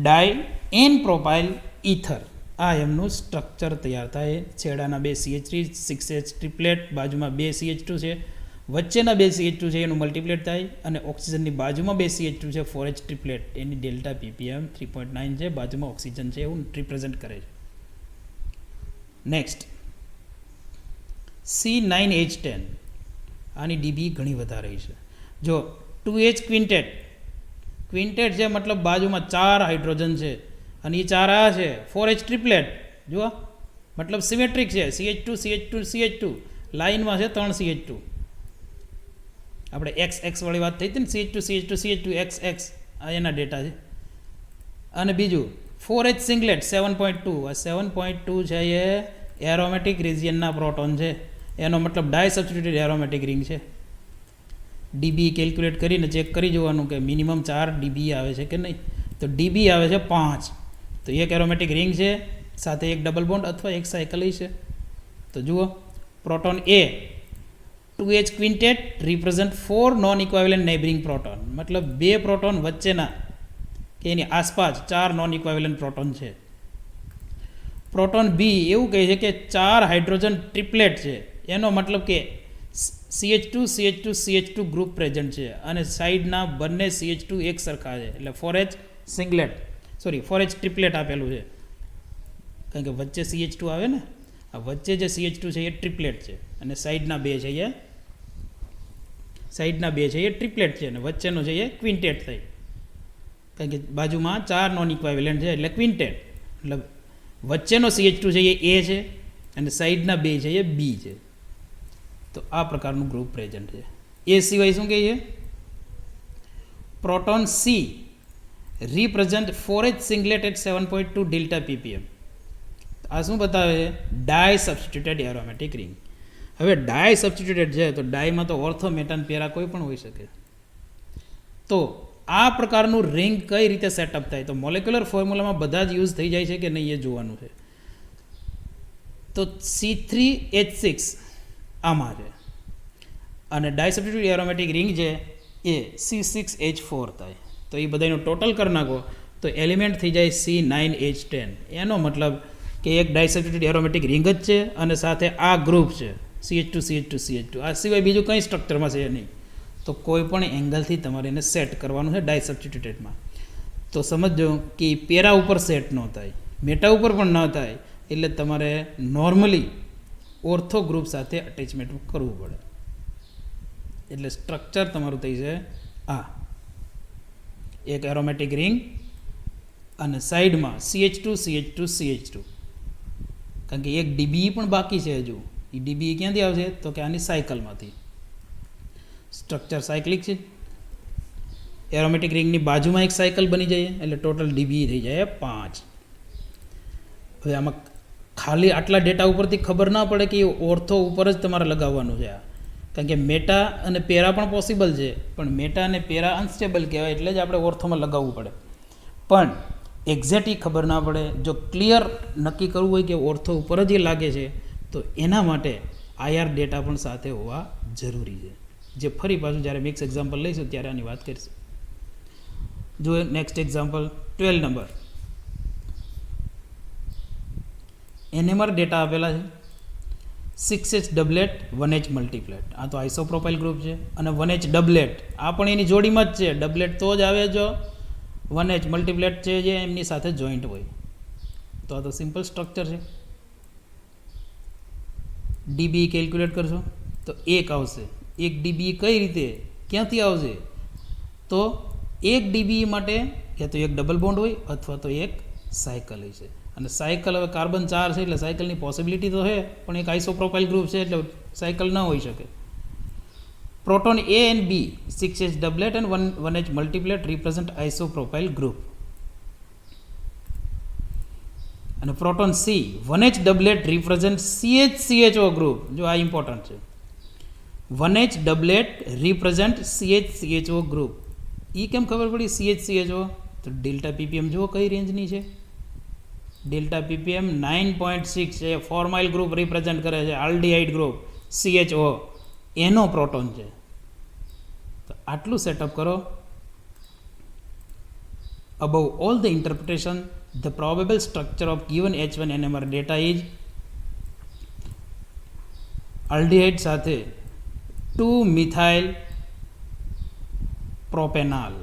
ડાય એન પ્રોપાઇલ ઇથર, આ એમનું સ્ટ્રક્ચર તૈયાર થાય. છેડાના બે CH3 6H ટ્રિપ્લેટ, બાજુમાં બે CH2 છે, વચ્ચેના બે CH2 છે એનું મલ્ટીપ્લેટ થાય, અને ઓક્સિજનની બાજુમાં બે CH2 છે 4H ટ્રિપ્લેટ, એની ડેલ્ટા ppm 3.9 છે, બાજુમાં ઓક્સિજન છે, એવું રિપ્રેઝેન્ટ કરે છે. નેક્સ્ટ C9H10, આની DB ઘણી વધારે છે. જો 2H ક્વિન્ટેટ છે મતલબ બાજુમાં 4 હાઇડ્રોજન છે, અને એ 4 આ છે 4H ટ્રિપ્લેટ, જુઓ મતલબ સિમેટ્રિક છે, CH2 CH2 CH2 લાઇનમાં છે 3 CH2. આપણે XX વાળી વાત થઈ હતી ને, CH2 CH2 CH2 XX, આ એના ડેટા છે. અને બીજું 4H સિંગલેટ 7.2, આ 7.2 છે એ એરોમેટિક રિજિયનના પ્રોટોન છે, એનો મતલબ ડાય સબસ્ટિટ્યુટેડ એરોમેટિક રિંગ છે. DB કેલ્ક્યુલેટ કરીને ચેક કરી જોવાનું કે મિનિમમ 4 DB આવે છે કે નહીં, તો DB આવે છે 5, તો એક એરોમેટિક રિંગ છે સાથે એક ડબલ બોન્ડ અથવા એક સાયકલ છે. તો જુઓ proton A 2H quintet represent 4 non equivalent neighbouring proton, મતલબ બે પ્રોટોન વચ્ચેના કે એની આસપાસ 4 નોન ઇક્વાવેલન્ટ પ્રોટોન છે. પ્રોટોન B એવું કહે છે કે 4 હાઇડ્રોજન ટ્રિપ્લેટ છે, એનો મતલબ કે CH2 CH2 CH2 group present છે, અને સાઈડના બંને CH2 એક સરખા છે, એટલે 4H સિંગલેટ 4H ટ્રિપ્લેટ આપેલું છે, કારણ કે વચ્ચે CH2 આવે ને, આ વચ્ચે જે CH2 છે એ ટ્રિપ્લેટ છે, અને સાઈડના બે છે એ ટ્રિપ્લેટ છે, અને વચ્ચેનો છે એ ક્વિન્ટેટ થાય, કારણ કે બાજુમાં 4 નોન ઇક્વાવેલન્ટ છે એટલે ક્વિન્ટેટ, એટલે વચ્ચેનો CH2 છે એ A છે અને સાઈડના બે છે એ B છે. તો આ પ્રકારનું ગ્રુપ પ્રેઝન્ટ છે. એ સિવાય શું કહીએ? Proton C represent 4H singlet at 7.2 delta ppm. આ શું બતાવે છે? Di substituted aromatic ring. હવે ડાય સબસ્ટિટ્યુટેડ છે તો ડાયમાં તો ઓર્થો મેટાન પેરા કોઈ પણ હોઈ શકે. તો આ પ્રકારનું રિંગ કઈ રીતે સેટઅપ થાય, તો મોલેક્યુલર ફોર્મ્યુલામાં બધા જ યુઝ થઈ જાય છે કે નહીં એ જોવાનું છે. તો C3H6 આમાં છે અને ડાયસબ્સ્ટિટ્યુટ એરોમેટિક રિંગ છે એ C6H4 થાય. તો એ બધાનું ટોટલ કરી નાખો તો એલિમેન્ટ થઈ જાય C9H10. એનો મતલબ કે એક ડાયસબ્સ્ટિટ્યુટ એરોમેટિક રિંગ જ છે અને સાથે આ ગ્રુપ છે CH2CH2CH2. આ સિવાય બીજું કંઈ સ્ટ્રક્ચરમાં છે નહીં. તો કોઈ પણ એંગલથી તમારે એને સેટ કરવાનું છે ડાયસબ્સ્ટિટ્યુટેડમાં. તો સમજો કે પેરા ઉપર સેટ ન થાય, મેટા ઉપર પણ ન થાય, એટલે તમારે નોર્મલી ઓર્થો ગ્રુપ સાથે અટેચમેન્ટ કરવું પડે. એટલે સ્ટ્રક્ચર તમારું થઈ છે આ એક એરોમેટિક રિંગ અને સાઈડમાં CH2CH2CH2. કારણ કે એક ડીબી પણ બાકી છે હજુ. એ ડીબી ક્યાંથી આવશે તો કે આની સાયકલમાંથી. સ્ટ્રક્ચર સાયકલિક છે. એરોમેટિક રિંગની બાજુમાં એક સાયકલ બની જાય એટલે ટોટલ ડીબી થઈ જાય 5. હવે આમાં ખાલી આટલા ડેટા ઉપરથી ખબર ના પડે કે ઓર્થો ઉપર જ તમારે લગાવવાનું છે. કારણ કે મેટા અને પેરા પણ પોસિબલ છે, પણ મેટા અને પેરા અનસ્ટેબલ કહેવાય એટલે જ આપણે ઓર્થોમાં લગાવવું પડે. પણ એક્ઝેક્ટલી ખબર ના પડે. જો ક્લિયર નક્કી કરવું હોય કે ઓર્થો ઉપર જ એ લાગે છે તો એના માટે IR ડેટા પણ સાથે હોવા જરૂરી છે, જે ફરી પાછું જ્યારે મિક્સ એક્ઝામ્પલ લઈશું ત્યારે આની વાત કરીશું. જો next example 12 number. NMR data આપેલા છે 6H ડબલેટ 1H મલ્ટીપ્લેટ. આ તો આઇસોપ્રોપાઇલ ગ્રુપ છે અને 1H ડબલેટ આ પણ એની જોડીમાં જ છે. ડબલેટ તો જ આવે જો 1H મલ્ટીપ્લેટ છે જે એમની સાથે જોઈન્ટ હોય. તો આ તો સિમ્પલ સ્ટ્રક્ચર છે. ડીબી કેલ્ક્યુલેટ કરશો તો 1 આવશે. 1 ડીબી કઈ રીતે ક્યાંથી આવશે તો 1 ડીબી માટે યા તો એક ડબલ બોન્ડ હોય અથવા તો એક સાયકલ હોય છે. અને સાયકલ હવે કાર્બન 4 છે એટલે સાયકલની પોસિબિલિટી તો છે, પણ એક આઇસોપ્રોપાઇલ ગ્રુપ છે એટલે સાયકલ ન હોઈ શકે. Proton A and B 6H doublet and 1H multiplet represent isopropyl group. અને proton C 1H doublet represent CH-CHO group. જો આ ઇમ્પોર્ટન્ટ છે. 1H doublet represent CH-CHO group. એ કેમ ખબર પડી CH-CHO? તો ડેલ્ટા PPM જુઓ કઈ રેન્જની છે. ડેલ્ટા PPM 9.6 છે. ફોર્માઇલ ગ્રુપ રિપ્રેઝન્ટ કરે છે. આલ્ડીહાઇડ ગ્રુપ CHO એનો પ્રોટોન છે. તો આટલું સેટઅપ કરો. Above all the interpretation, the probable structure of given H1 NMR data is aldehyde સાથે 2-મિથાઇલ પ્રોપેનાલ.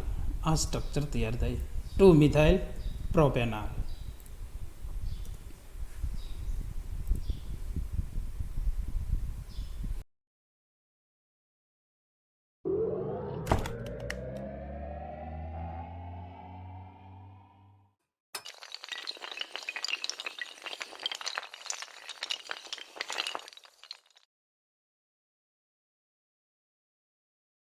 આ સ્ટ્રક્ચર તૈયાર થાય 2-મિથાઇલ પ્રોપેનાલ.